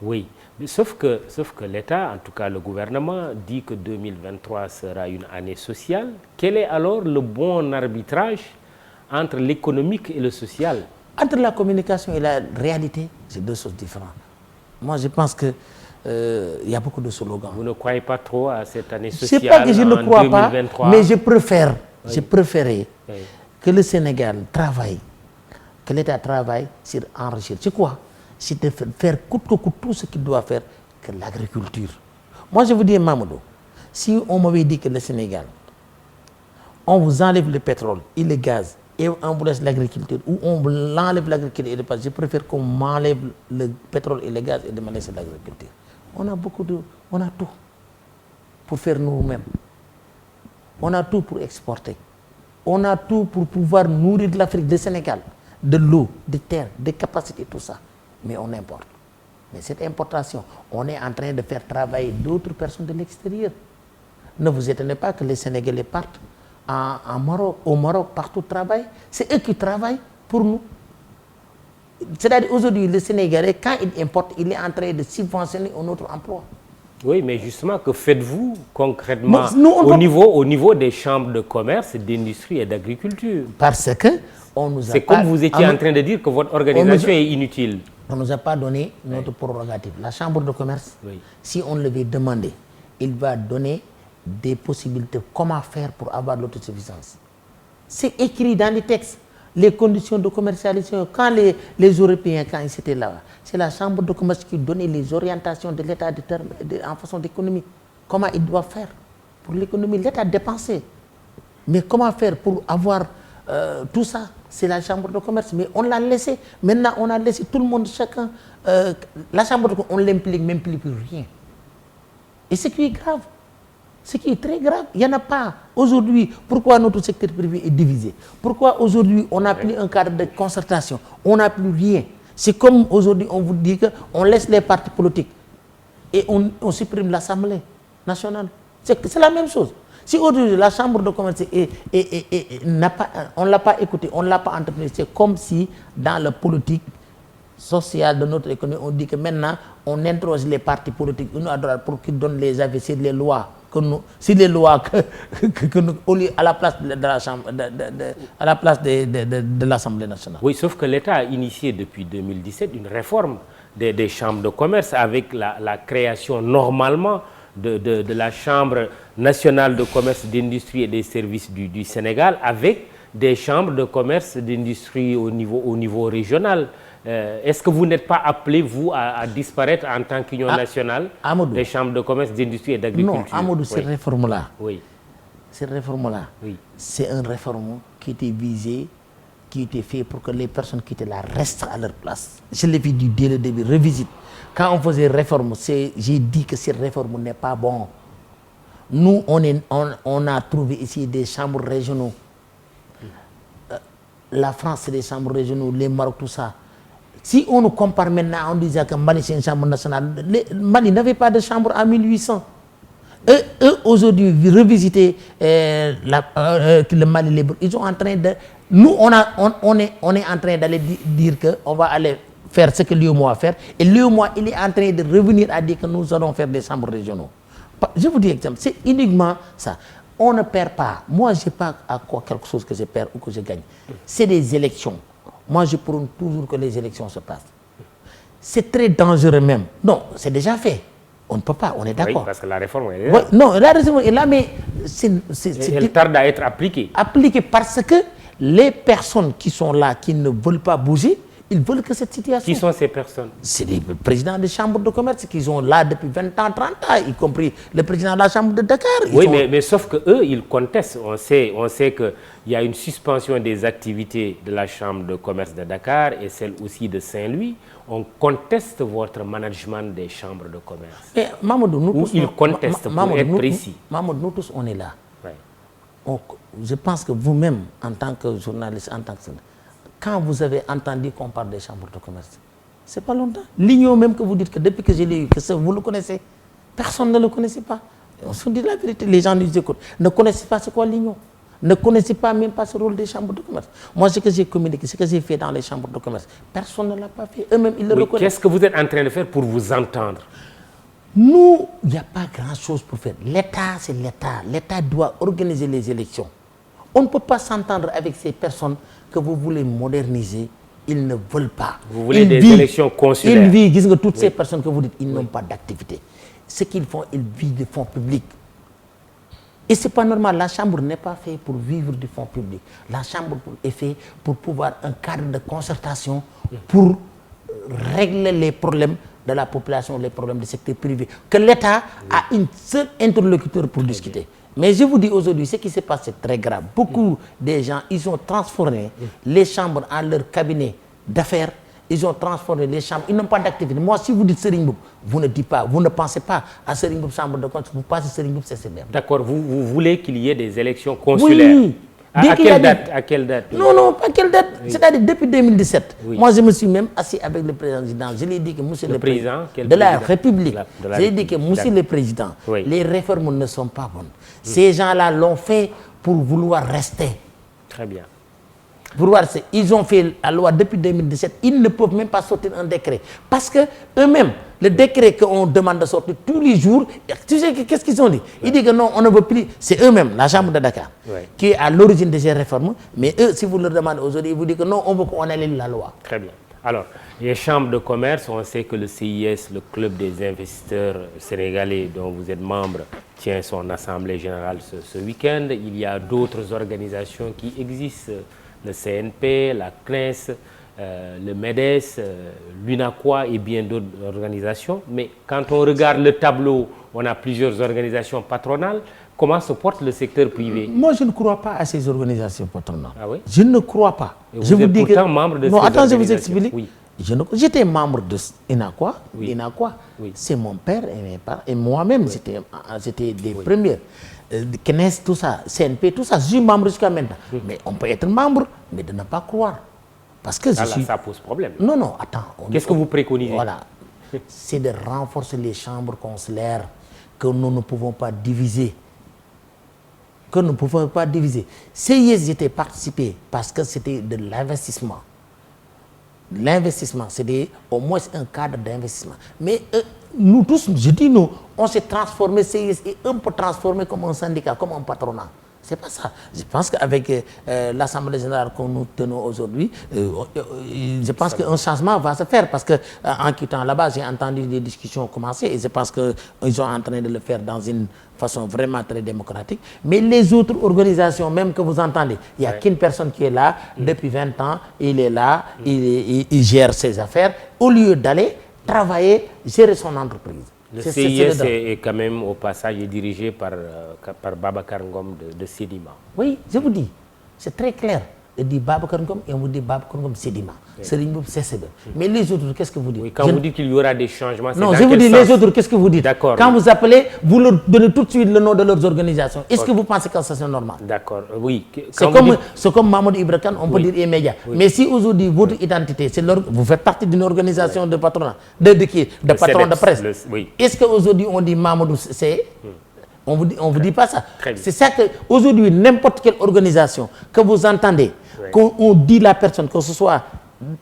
Oui, mais sauf que l'État, en tout cas le gouvernement, dit que 2023 sera une année sociale. Quel est alors le bon arbitrage entre l'économique et le social? Entre la communication et la réalité, c'est deux choses différentes. Moi, je pense que y a beaucoup de slogans. Vous ne croyez pas trop à cette année sociale? C'est pas que je ne crois 2023. Pas, mais je préférais que le Sénégal travaille, que l'État travaille sur enrichir. C'est quoi? C'est de faire coûte que coûte tout ce qu'il doit faire que l'agriculture. Moi, je vous dis, Mamadou, si on m'avait dit que le Sénégal, on vous enlève le pétrole et le gaz, et on vous laisse l'agriculture, ou on enlève l'agriculture et le pétrole, je préfère qu'on m'enlève le pétrole et le gaz et de me laisser l'agriculture. On a tout pour faire nous-mêmes. On a tout pour exporter. On a tout pour pouvoir nourrir de l'Afrique, du Sénégal, de l'eau, des terres, des capacités, tout ça. Mais on importe. Mais cette importation, on est en train de faire travailler d'autres personnes de l'extérieur. Ne vous étonnez pas que les Sénégalais partent au Maroc, partout travaillent. C'est eux qui travaillent pour nous. C'est-à-dire aujourd'hui, le Sénégalais, quand il importe, il est en train de subventionner un autre emploi. Oui, mais justement, que faites-vous concrètement au niveau des chambres de commerce, d'industrie et d'agriculture? Parce que on nous a C'est comme vous étiez en train de dire que votre organisation est inutile. On ne nous a pas donné notre prérogative. La chambre de commerce, si on le veut demander, il va donner des possibilités, comment faire pour avoir l'autosuffisance. C'est écrit dans les textes, les conditions de commercialisation. Quand les Européens, quand ils étaient là, c'est la chambre de commerce qui donnait les orientations de l'État en façon d'économie. Comment il doit faire pour l'économie, l'État dépenser. Mais comment faire pour avoir tout ça, c'est la chambre de commerce. Mais on l'a laissé. Maintenant, on a laissé tout le monde, chacun. La chambre de commerce, on l'implique même plus pour rien. Et ce qui est grave, ce qui est très grave, il n'y en a pas. Aujourd'hui, pourquoi notre secteur privé est divisé? Pourquoi aujourd'hui, on n'a plus un cadre de concertation? On n'a plus rien. C'est comme aujourd'hui, on vous dit qu'on laisse les partis politiques et on supprime l'Assemblée nationale. C'est la même chose. Si aujourd'hui la chambre de commerce on ne l'a pas écouté, on ne l'a pas entretenu, c'est comme si dans la politique sociale de notre économie, on dit que maintenant on interroge les partis politiques une à droite pour qu'ils donnent les avis sur les lois que nous, sur les lois que nous, à la place de la chambre, à la place de l'Assemblée nationale. Oui, sauf que l'État a initié depuis 2017 une réforme des chambres de commerce avec la création normalement de la Chambre nationale de commerce, d'industrie et des services du Sénégal, avec des chambres de commerce, d'industrie au niveau régional. Est-ce que vous n'êtes pas appelé, vous, à disparaître en tant qu'union nationale des chambres de commerce, d'industrie et d'agriculture? Non, Amadou, cette réforme-là, cette réforme-là, c'est une réforme qui était visée, qui était faite pour que les personnes qui étaient là restent à leur place. Je l'ai vu dès le début, revisite. Quand on faisait réforme, j'ai dit que cette réforme n'est pas bon. Nous, on a trouvé ici des chambres régionaux. La France, c'est des chambres régionaux, les Maroc, tout ça. Si on nous compare maintenant, on disait que Mali, c'est une chambre nationale. Mali n'avait pas de chambre en 1800. Eux aujourd'hui, revisiter le Mali libre, ils sont en train de... Nous, on est en train d'aller dire qu'on va aller faire ce que l'UEMOA va faire. Et l'UEMOA, il est en train de revenir à dire que nous allons faire des chambres régionaux. Je vous dis exemple, c'est uniquement ça. On ne perd pas. Moi, je n'ai pas à quoi quelque chose que je perds ou que je gagne. C'est des élections. Moi, je prône toujours que les élections se passent. C'est très dangereux même. Non, c'est déjà fait. On ne peut pas, on est d'accord. Oui, parce que la réforme est là. Non, la réforme est là, mais elle tarde à être appliquée. Appliquée parce que les personnes qui sont là, qui ne veulent pas bouger, ils veulent que cette situation... Qui sont ces personnes? C'est les présidents des chambres de commerce qui sont là depuis 20 ans, 30 ans, y compris le président de la chambre de Dakar. Oui, mais sauf qu'eux, ils contestent. On sait qu'il y a une suspension des activités de la chambre de commerce de Dakar et celle aussi de Saint-Louis. On conteste votre management des chambres de commerce. Mais Mamadou, nous tous... Ils contestent, pour être précis. Mamadou, nous tous, on est là. Ouais. Je pense que vous-même, en tant que journaliste, en tant que... Quand vous avez entendu qu'on parle des chambres de commerce, c'est pas longtemps. L'union même que vous dites que depuis que je l'ai eu, que ça, vous le connaissez, personne ne le connaissait pas. On se dit la vérité, les gens nous écoutent, ne connaissaient pas ce qu'est l'union, ne connaissaient pas même pas ce rôle des chambres de commerce. Moi, ce que j'ai communiqué, ce que j'ai fait dans les chambres de commerce, personne ne l'a pas fait. Eux-mêmes, ils le reconnaissent. Qu'est-ce que vous êtes en train de faire pour vous entendre? Nous, il n'y a pas grand-chose pour faire. L'État, c'est l'État. L'État doit organiser les élections. On ne peut pas s'entendre avec ces personnes que vous voulez moderniser. Ils ne veulent pas. Vous voulez des élections consulaires. Ils vivent, toutes ces personnes que vous dites, ils n'ont pas d'activité. Ce qu'ils font, ils vivent du fonds public. Et ce n'est pas normal. La Chambre n'est pas faite pour vivre du fonds public. La Chambre est faite pour pouvoir un cadre de concertation pour régler les problèmes de la population, les problèmes du secteur privé. Que l'État a une seule interlocuteur pour discuter. Mais je vous dis aujourd'hui, ce qui se passe, c'est très grave. Beaucoup de gens, ils ont transformé les chambres en leur cabinet d'affaires. Ils ont transformé les chambres. Ils n'ont pas d'activité. Moi, si vous dites Serigne Mboup, vous ne dites pas, vous ne pensez pas à Serigne Mboup, chambre de compte. Vous pensez Serigne Mboup, c'est CCBM. D'accord. Vous voulez qu'il y ait des élections consulaires? Oui. À quelle date? À quelle date? Non, pas quelle date. Oui. C'est-à-dire depuis 2017. Oui. Moi, je me suis même assis avec le président. Je lui ai dit que monsieur le président de la République, je lui ai dit que monsieur le président, les réformes ne sont pas bonnes. Ces gens-là l'ont fait pour vouloir rester. Très bien. Ils ont fait la loi depuis 2017. Ils ne peuvent même pas sortir un décret. Parce que eux-mêmes, le décret qu'on demande de sortir tous les jours, tu sais qu'est-ce qu'ils ont dit? Ils disent que non, on ne veut plus. C'est eux-mêmes, la Chambre de Dakar, qui est à l'origine de ces réformes. Mais eux, si vous leur demandez aujourd'hui, ils vous disent que non, on veut qu'on annule la loi. Très bien. Alors, les chambres de commerce, on sait que le CIS, le club des investisseurs sénégalais dont vous êtes membre, tient son assemblée générale ce week-end. Il y a d'autres organisations qui existent. Le CNP, la CNES, le MEDES, l'UNACOIS et bien d'autres organisations. Mais quand on regarde le tableau, on a plusieurs organisations patronales. comment se porte le secteur privé? Moi, je ne crois pas à ces organisations patronales. Ah oui? Je ne crois pas. Et je vous vous êtes dis pourtant que membre de non, ces attends, je vous organisations. explique. Oui. J'étais membre de Inaqua. Oui. Inaqua, Oui. c'est mon père et mes parents et moi-même. J'étais des premiers. CNES, tout ça, CNP, tout ça. Je suis membre jusqu'à maintenant. Mais on peut être membre, mais de ne pas croire. Parce que Ça pose problème. Non, non, attends. Qu'est-ce que vous préconisez? Voilà. C'est de renforcer les chambres consulaires que nous ne pouvons pas diviser. Que nous ne pouvons pas diviser. CIS, j'étais participé parce que c'était de l'investissement. L'investissement, c'est au moins un cadre d'investissement. Mais nous tous, je dis nous, on s'est transformé, CIS est un peu transformé comme un syndicat, comme un patronat. C'est pas ça. Je pense qu'avec l'Assemblée générale que nous tenons aujourd'hui, je pense qu'un changement va se faire parce que en quittant là-bas, j'ai entendu des discussions commencer et je pense qu'ils sont en train de le faire dans une façon vraiment très démocratique. Mais les autres organisations, même que vous entendez, il n'y a qu'une personne qui est là depuis 20 ans, il est là, il gère ses affaires, au lieu d'aller travailler, gérer son entreprise. Le CIS est quand même au passage dirigé par Babacar Ngom de Sedima. Oui, je vous dis, c'est très clair. On dit Babacar Ngom et on vous dit Babacar Ngom Sedima. Serigne Mboup CCB. Mais les autres, qu'est-ce que vous dites? Oui, quand vous dites qu'il y aura des changements, c'est non, dans je vous quel dis sens? les autres, qu'est-ce que vous dites? D'accord. Quand vous appelez, vous leur donnez tout de suite le nom de leurs organisations. Est-ce que vous pensez que ça c'est normal? D'accord, oui. C'est comme Mamadou Ibrakan, on peut dire E-Média. Oui. Mais si aujourd'hui votre identité, c'est vous faites partie d'une organisation de patronat, de patron de presse. Oui. Est-ce qu'aujourd'hui on dit Mamadou c'est on vous dit pas ça. C'est ça que aujourd'hui n'importe quelle organisation que vous entendez, qu'on dit la personne, que ce soit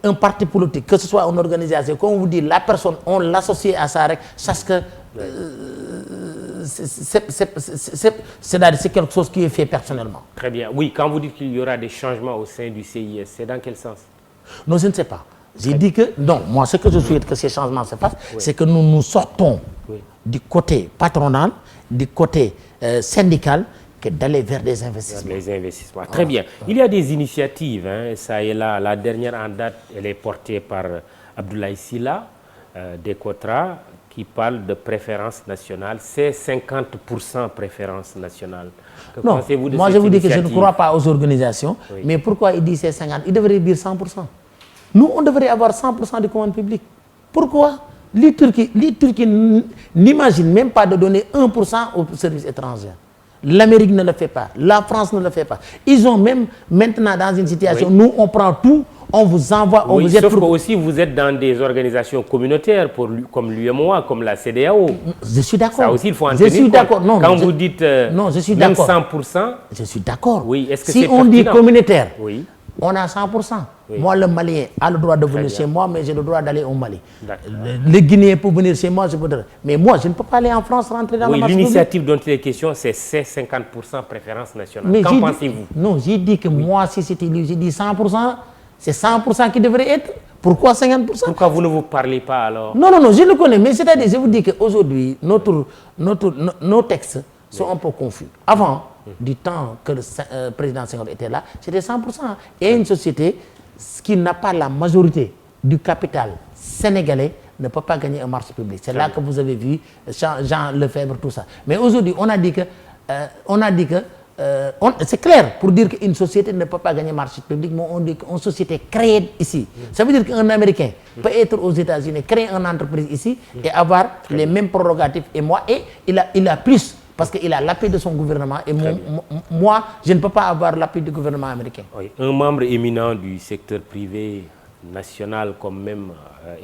un parti politique, que ce soit une organisation, quand on vous dit la personne, on l'associe à ça, sache que c'est quelque chose qui est fait personnellement. Très bien. Oui, quand vous dites qu'il y aura des changements au sein du CIS, c'est dans quel sens? Non, je ne sais pas. J'ai dit que, non, moi ce que je souhaite que ces changements se fassent, c'est que nous nous sortons du côté patronal, du côté syndical, que d'aller vers des investissements. Les investissements. Très bien. Il y a des initiatives, ça et là. La dernière en date, elle est portée par Abdoulaye Sylla, d'Ecotra, qui parle de préférence nationale. C'est 50% préférence nationale. Que pensez-vous de moi cette je vous dis que je ne initiative? crois pas aux organisations, mais pourquoi il dit c'est 50? Il devrait dire 100%. Nous, on devrait avoir 100% de commandes publiques. Pourquoi? Les Turcs n'imaginent même pas de donner 1% aux services étrangers. L'Amérique ne le fait pas, la France ne le fait pas. Ils ont même maintenant dans une situation, nous on prend tout, on vous envoie, on vous jette. Sauf que aussi vous êtes dans des organisations communautaires comme l'UEMOA, comme la CEDEAO. Je suis d'accord. Ça aussi il faut en tenir compte. Je suis d'accord. Non, quand vous dites non, je suis même d'accord. 100%. Je suis d'accord. Oui, est-ce que si c'est on dit communautaire, on a 100%. Moi, le Malien a le droit de venir chez moi, mais j'ai le droit d'aller au Mali. Le Guinéen peut venir chez moi, je peux dire. Mais moi, je ne peux pas aller en France, rentrer dans la marche. L'initiative dont il est question, c'est 50% préférence nationale. Qu'en pensez-vous? Non, j'ai dit que moi, si c'était lui, j'ai dit 100%, c'est 100% qui devrait être. Pourquoi 50%? Pourquoi vous ne vous parlez pas alors? Non, je le connais, mais c'est-à-dire, je vous dis qu'aujourd'hui, nos textes sont un peu confus. Avant, du temps que le président Senghor était là, c'était 100%. Et une société qui n'a pas la majorité du capital sénégalais ne peut pas gagner un marché public. C'est là que vous avez vu Jean Lefebvre, tout ça. Mais aujourd'hui, on a dit que, c'est clair pour dire qu'une société ne peut pas gagner un marché public, mais on dit qu'une société créée ici. Ça veut dire qu'un Américain peut être aux États-Unis, créer une entreprise ici et avoir les mêmes prérogatives et il a plus. Parce qu'il a l'appui de son gouvernement et moi, je ne peux pas avoir l'appui du gouvernement américain. Oui. Un membre éminent du secteur privé national comme même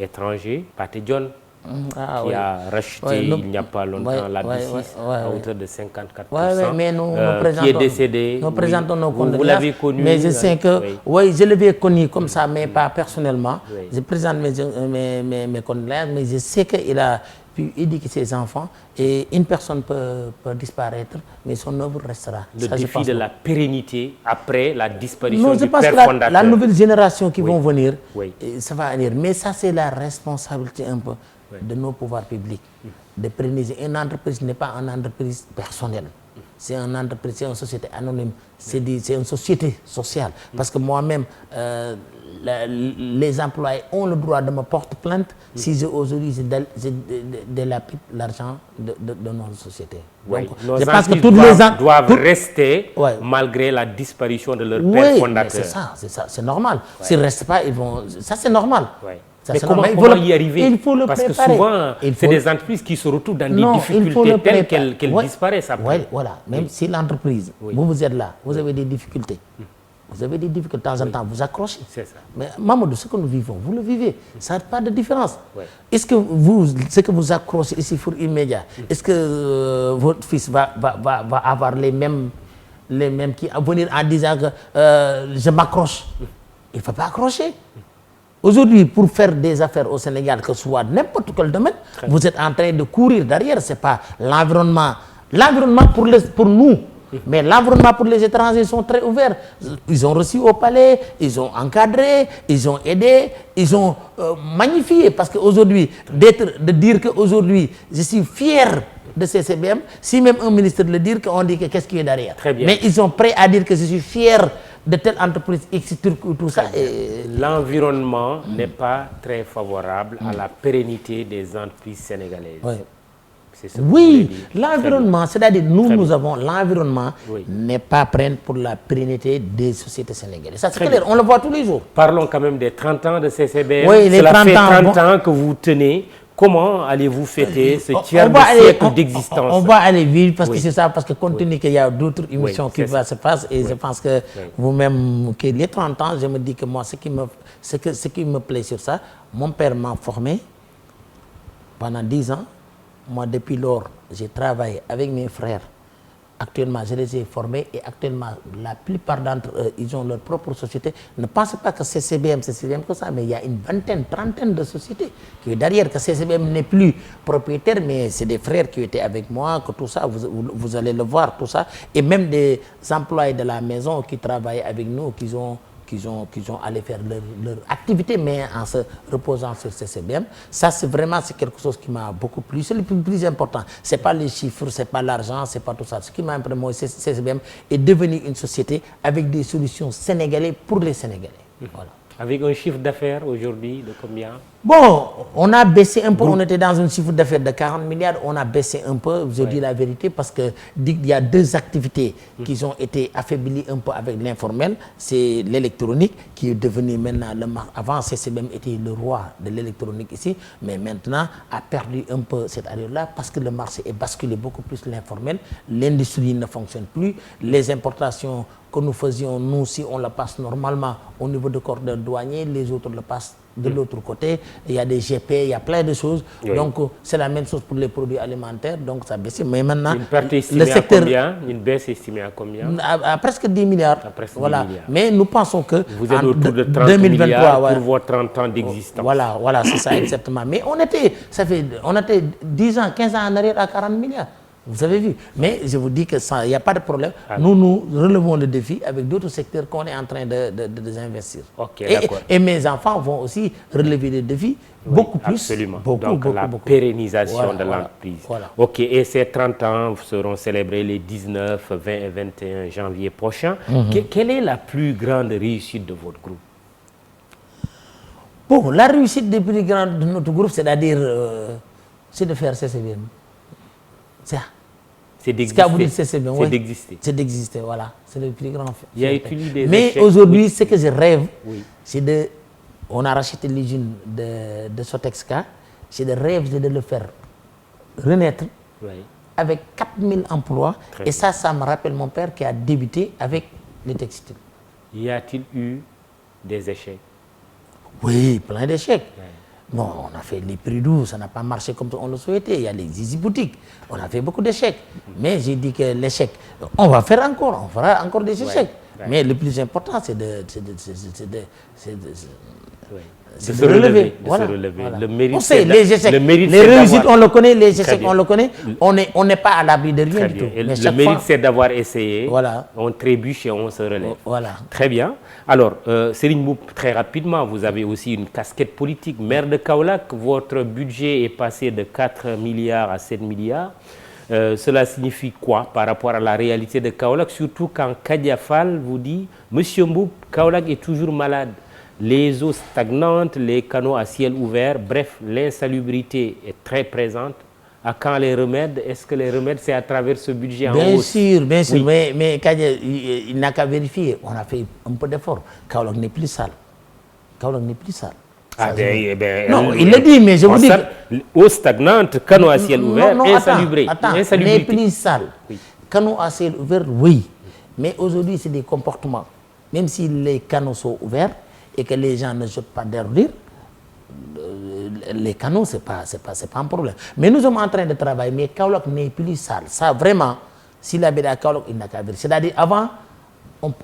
étranger, Pathé John, qui a racheté il n'y a pas longtemps la B6 à hauteur de 54%, mais nous qui est décédé. Nous présentons nos condoléances. Vous l'avez connu. Mais je sais que, je l'avais connu comme ça, mais pas personnellement. Je présente mes condoléances, mais je sais qu'il a pu éduquer ses enfants et une personne peut disparaître, mais son œuvre restera. Le défi de la pérennité après la disparition du père fondateur. fondateur. La nouvelle génération qui vont venir, ça va venir. Mais ça, c'est la responsabilité un peu de nos pouvoirs publics. De pérenniser. Une entreprise n'est pas une entreprise personnelle. c'est une entreprise, c'est une société anonyme, c'est une société sociale. Parce que moi-même, les employés ont le droit de me porter plainte si aujourd'hui j'ai délapide l'argent de notre société. Oui. Donc, nos je pense que entreprises doivent rester malgré la disparition de leur père fondateur. C'est ça, c'est normal. S'ils ne restent pas, ils vont... Ça, c'est normal. Ça, mais comment y arriver? Il faut le Parce préparer. Que souvent, c'est des entreprises qui se retrouvent dans des difficultés telles qu'elles disparaissent après. Voilà, même si l'entreprise, vous êtes là, vous avez des difficultés. Vous avez des difficultés, de temps en temps, vous accrochez. C'est ça. Mais Mamadou, ce que nous vivons, vous le vivez. Ça n'a pas de différence. Est-ce que ce que vous accrochez ici pour immédiat, est-ce que votre fils va avoir les mêmes qui à venir en disant que je m'accroche? Il ne faut pas accrocher. Aujourd'hui, pour faire des affaires au Sénégal, que ce soit n'importe quel domaine, vous êtes en train de courir derrière. Ce n'est pas l'environnement. L'environnement pour nous, mais l'environnement pour les étrangers sont très ouverts. Ils ont reçu au palais, ils ont encadré, ils ont aidé, ils ont magnifié. Parce qu'aujourd'hui, de dire qu'aujourd'hui, je suis fier de CCBM, si même un ministre le dit, on dit que qu'est-ce qui est derrière. Très bien. Mais ils sont prêts à dire que je suis fier de telle entreprise X, tout ça. L'environnement n'est pas très favorable à la pérennité des entreprises sénégalaises. Oui, l'environnement, c'est-à-dire nous avons l'environnement n'est pas prêt pour la pérennité des sociétés sénégalaises. Ça, c'est clair, on le voit tous les jours. Parlons quand même des 30 ans de CCBM. Oui, les 30 fait 30 ans que vous tenez. Comment allez-vous fêter ce tiers de siècle d'existence? On va aller vite parce que c'est ça, parce que compte tenu qu'il y a d'autres émissions qui vont se passer et je pense que vous-même, que les 30 ans, je me dis que moi, ce qui me plaît sur ça, mon père m'a formé pendant 10 ans. Moi, depuis lors, j'ai travaillé avec mes frères. Actuellement, je les ai formés et actuellement, la plupart d'entre eux, ils ont leur propre société. Ne pensez pas que CCBM que ça, mais il y a une vingtaine, trentaine de sociétés qui est derrière, que CCBM n'est plus propriétaire, mais c'est des frères qui étaient avec moi, que tout ça, vous allez le voir, tout ça. Et même des employés de la maison qui travaillent avec nous, qui ont allé faire leur activité, mais en se reposant sur CCBM. Ça, c'est quelque chose qui m'a beaucoup plu. C'est le plus important. Ce n'est pas les chiffres, ce n'est pas l'argent, ce n'est pas tout ça. Ce qui m'a impressionné, moi, CCBM est devenu une société avec des solutions sénégalaises pour les Sénégalais. Voilà. Avec un chiffre d'affaires aujourd'hui de combien? Bon, on a baissé un peu, on était dans un chiffre d'affaires de 40 milliards, on a baissé un peu, je dis la vérité, parce qu'il y a deux activités qui ont été affaiblies un peu avec l'informel. C'est l'électronique qui est devenu maintenant le marché. Avant, CCBM était le roi de l'électronique ici, mais maintenant a perdu un peu cette allure-là parce que le marché est basculé beaucoup plus l'informel. L'industrie ne fonctionne plus, les importations que nous faisions, nous, si on la passe normalement au niveau de cordon douanier, les autres le passent de l'autre côté. Il y a des GP, il y a plein de choses. Donc, c'est la même chose pour les produits alimentaires. Donc, ça baisse. Mais maintenant, une perte estimée à combien? Une baisse estimée à combien? À presque 10 milliards. À presque 10 voilà. milliards. Mais nous pensons que vous êtes autour de 30 2023, milliards pour vos 30 ans d'existence. Voilà, c'est ça exactement. Mais on était 10 ans, 15 ans en arrière à 40 milliards. Vous avez vu. Mais je vous dis que ça, il n'y a pas de problème. Nous relevons le défi avec d'autres secteurs qu'on est en train de investir. Et mes enfants vont aussi relever le défi beaucoup plus. Absolument. Donc la pérennisation de l'entreprise. Ok, et ces 30 ans seront célébrés les 19, 20 et 21 janvier prochains. Quelle est la plus grande réussite de votre groupe? Bon, la réussite des plus grandes de notre groupe, c'est-à-dire, c'est de faire CCBM. C'est d'exister. C'est d'exister, voilà. C'est le plus grand fait. Il y a eu des Mais aujourd'hui, ce que je rêve, c'est de... On a racheté l'usine de Sotexka. C'est de rêve de le faire renaître avec 4000 emplois. Et ça me rappelle mon père qui a débuté avec les textiles. Y a-t-il eu des échecs? Oui, plein d'échecs. Bon, on a fait les prix doux, ça n'a pas marché comme on le souhaitait. Il y a les easy boutiques, on a fait beaucoup d'échecs. Mais j'ai dit que l'échec, on va faire encore, on fera encore des échecs. Mais le plus important, c'est de se relever. Le mérite, on sait, les échecs, les réussites, on le connaît, les échecs, on le connaît. On n'est pas à l'abri de rien du tout. Et le mérite, c'est d'avoir essayé. On trébuche et on se relève. Très bien. Alors, Serigne Mboup, très rapidement, vous avez aussi une casquette politique. Maire de Kaolack, votre budget est passé de 4 milliards à 7 milliards. Cela signifie quoi par rapport à la réalité de Kaolack, surtout quand Kadia Fall vous dit Monsieur Mboup, Kaolack est toujours malade, les eaux stagnantes, les canaux à ciel ouvert, bref, l'insalubrité est très présente. À quand les remèdes? Est-ce que les remèdes, c'est à travers ce budget en hausse? Bien sûr, oui. mais Kadia, il n'a qu'à vérifier. On a fait un peu d'effort. Kaolack n'est plus sale. Kaolack n'est plus sale. Ah non, il le dit, mais je vous dis... Eau stagnante, canaux à ciel ouvert, insalubrité. Attends, n'est plus sale. Oui. Canaux à ciel ouvert, oui. Mais aujourd'hui, c'est des comportements. Même si les canaux sont ouverts et que les gens ne jettent pas d'ordures, les canaux, c'est pas un problème. Mais nous sommes en train de travailler, mais Kaolack n'est plus sale. Ça, vraiment, s'il avait à Kaolack, il n'a qu'à vérifier. C'est-à-dire, avant,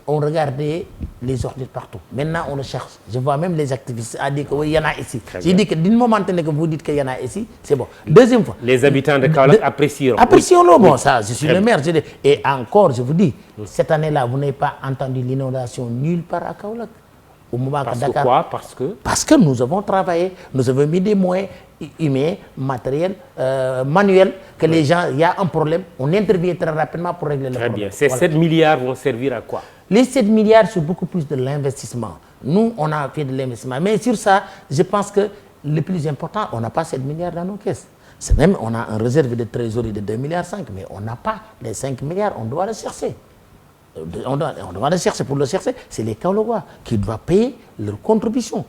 on regardait les ordures partout. Maintenant, on le cherche. Je vois même les activistes à dire que oui, il y en a ici. J'ai dit que d'une moment que vous dites qu'il y en a ici, c'est bon. Deuxième fois. Les habitants de Kaolack apprécieront. Apprécions-le. Bon, ça, je suis le maire. Et encore, je vous dis, cette année-là, vous n'avez pas entendu l'inondation nulle part à Kaolack. Parce que nous avons travaillé, nous avons mis des moyens humains, matériels, manuels, que les gens, il y a un problème, on intervient très rapidement pour régler le problème. Très bien. Ces 7 milliards vont servir à quoi? Les 7 milliards, c'est beaucoup plus de l'investissement. Nous, on a fait de l'investissement. Mais sur ça, je pense que le plus important, on n'a pas 7 milliards dans nos caisses. C'est même, on a un réserve de trésorerie de 2,5 milliards, mais on n'a pas les 5 milliards, on doit le chercher. On doit le chercher. Pour le chercher, c'est les Kaolackois qui doivent payer leurs contributions.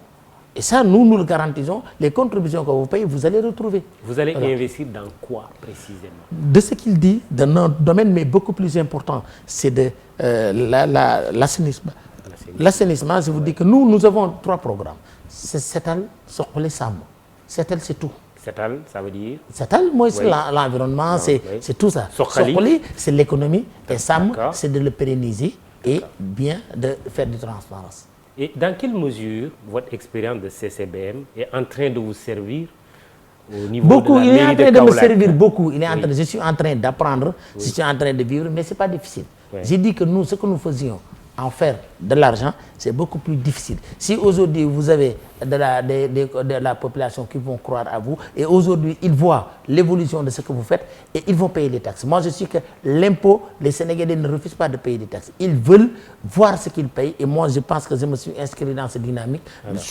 Et ça, nous le garantissons. Les contributions que vous payez, vous allez retrouver. Vous allez investir dans quoi précisément? De ce qu'il dit, dans notre domaine, mais beaucoup plus important, c'est de l'assainissement. L'assainissement, je vous dis que nous avons 3 programmes. C'est Setal, Sokholi, Sam. Setal, c'est tout. Setal, ça veut dire? Setal, moi, c'est l'environnement, c'est tout ça. Sokholi, c'est l'économie. Et Sam, c'est de le pérenniser et bien de faire de transparence. Et dans quelle mesure votre expérience de CCBM est en train de vous servir au niveau de la mairie de Kaolack? Il est en train de me servir beaucoup. Je suis en train d'apprendre, je suis en train de vivre, mais ce n'est pas difficile. J'ai dit que nous, ce que nous faisions, en faire de l'argent, c'est beaucoup plus difficile. Si aujourd'hui vous avez de la population qui vont croire à vous et aujourd'hui ils voient l'évolution de ce que vous faites et ils vont payer les taxes. Moi je suis que l'impôt, les Sénégalais ne refusent pas de payer des taxes. Ils veulent voir ce qu'ils payent et moi je pense que je me suis inscrit dans cette dynamique.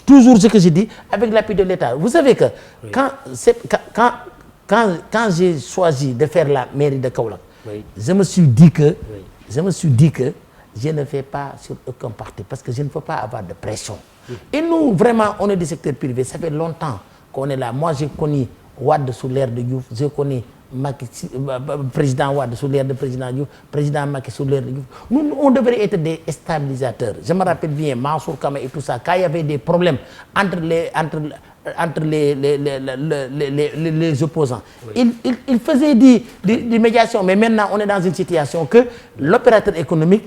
Toujours ce que je dis avec l'appui de l'État. Vous savez que quand j'ai choisi de faire la mairie de Kaolack, je me suis dit que je ne fais pas sur aucun parti parce que je ne peux pas avoir de pression. Et nous, vraiment, on est du secteur privé. Ça fait longtemps qu'on est là. Moi, j'ai connu Wade sous l'ère de Diouf. J'ai connu président Wade sous l'ère de président Diouf. Président Macky sous l'ère de Diouf. Nous, on devrait être des stabilisateurs. Je me rappelle bien, Mansour Kama et tout ça, quand il y avait des problèmes entre les opposants. Il faisait des médiations, mais maintenant on est dans une situation que l'opérateur économique,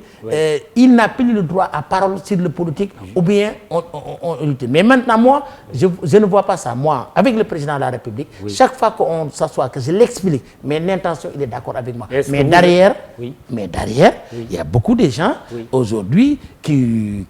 il n'a plus le droit à parole sur le politique ou bien on lutte. Mais maintenant moi, je ne vois pas ça. Moi, avec le président de la République, chaque fois qu'on s'assoit, que je l'explique, mais l'intention, il est d'accord avec moi. Mais derrière, il y a beaucoup de gens aujourd'hui qui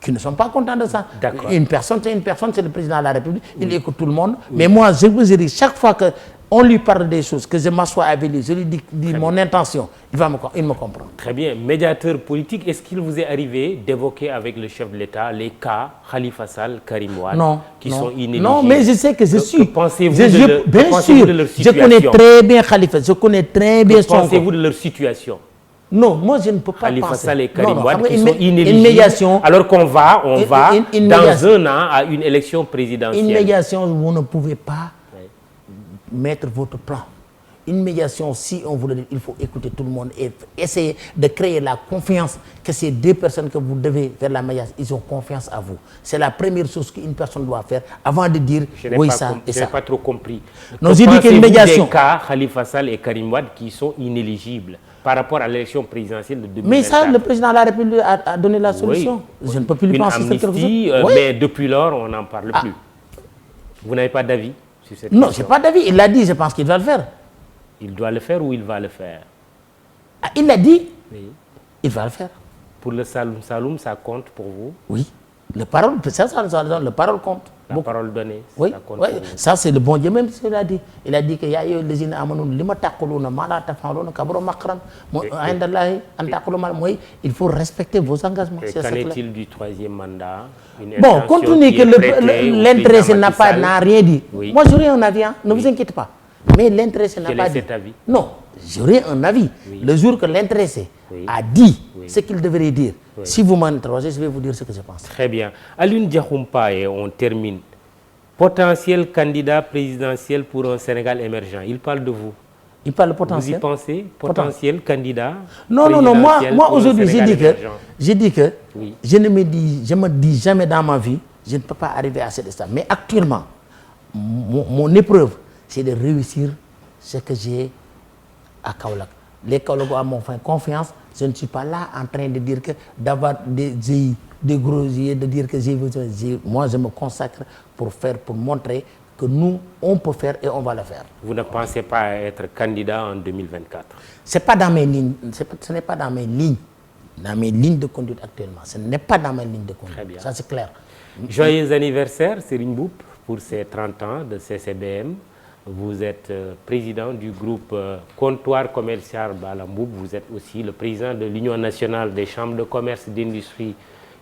ne sont pas contents de ça. Une personne, c'est le président de la République, il écoute tout le monde. Mais moi, je vous dis, chaque fois qu'on lui parle des choses, que je m'assois avec lui, je lui dis mon intention, il me comprend. Très bien. Médiateur politique, est-ce qu'il vous est arrivé d'évoquer avec le chef de l'État les cas Khalifa Sall, Karim Wade, qui sont inéligibles? Non, mais je sais que je suis. Pensez-vous bien sûr, de leur situation? Je connais très bien Khalifa, je connais très bien son... Pensez-vous de leur situation? Non, moi je ne peux pas Khalifa penser. Sall et Karim Wade qui une sont inéligibles, une médiation, alors qu'on va dans un an à une élection présidentielle. Une médiation, vous ne pouvez pas mettre votre plan. Une médiation, si on voulait dire, il faut écouter tout le monde et essayer de créer la confiance que ces 2 personnes que vous devez faire la médiation, ils ont confiance à vous. C'est la première chose qu'une personne doit faire avant de dire oui ça et ça. Je n'ai pas trop compris. Non, j'ai dit qu'une médiation. Des cas Khalifa Sall et Karim Wade qui sont inéligibles par rapport à l'élection présidentielle de 2024. Mais ça, le président de la République a donné la solution. Je ne peux plus lui penser sur quelque chose. Mais depuis lors, on n'en parle plus. Vous n'avez pas d'avis sur cette question? Non, je n'ai pas d'avis. Il l'a dit, je pense qu'il va le faire. Il doit le faire ou il va le faire? Il l'a dit, il va le faire. Pour le Saloum, ça compte pour vous? Oui. Le parole compte. La parole donnée, oui, ça compte oui. pour vous. Ça c'est le bon Dieu même ce qu'il a dit. Il a dit que ya ayyuhal lazina amanu lima taquluna ma la taf'aluna kabura maqran indallahi an taqulu ma mooy il faut respecter vos engagements. Et qu'en est-il du troisième mandat? Bon, compte tenu que l'intéressé n'a rien dit. Oui. Moi j'aurais un avis, hein, ne vous inquiétez pas. Mais l'intéressé n'a pas dit. Quel est cet avis? Non, j'aurais un avis. Oui. Le jour que l'intéressé a dit ce qu'il devrait dire, si vous m'interrogez, je vais vous dire ce que je pense. Très bien. Alioune Diakhoumpa, et on termine. Potentiel candidat présidentiel pour un Sénégal émergent. Il parle de vous. Il parle de potentiel. Vous y pensez? Potentiel candidat? Non, moi aujourd'hui, j'ai dit que oui. Je me dis jamais dans ma vie, je ne peux pas arriver à cet stade. Mais actuellement, mon épreuve, c'est de réussir ce que j'ai à Kaolack. Les Kaolackois m'ont fait confiance. Je ne suis pas là en train de dire que d'avoir des gros yeux, de dire que moi je me consacre pour montrer que nous, on peut faire et on va le faire. Vous ne pensez pas être candidat en 2024? C'est pas dans mes lignes, ce n'est pas dans mes lignes de conduite actuellement. Ce n'est pas dans mes lignes de conduite. Très bien. Ça c'est clair. Joyeux anniversaire Serigne Mboup pour ses 30 ans de CCBM. Vous êtes président du groupe Comptoir Commercial Bala Mboup. Vous êtes aussi le président de l'Union nationale des chambres de commerce, d'industrie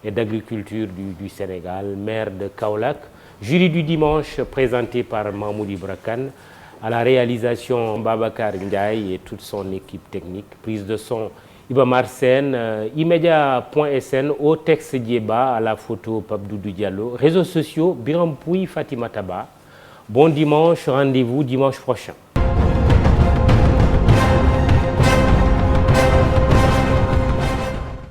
et d'agriculture du Sénégal, maire de Kaolack. Jury du dimanche présenté par Mahmoud Ibra Kane, à la réalisation Babacar Ndiaye et toute son équipe technique. Prise de son Iba Marsen, Imedia.sn, au texte Dieba, à la photo Pape Doudou Diallo. Réseaux sociaux, Biram Pouy, Fatima Taba. Bon dimanche, rendez-vous dimanche prochain.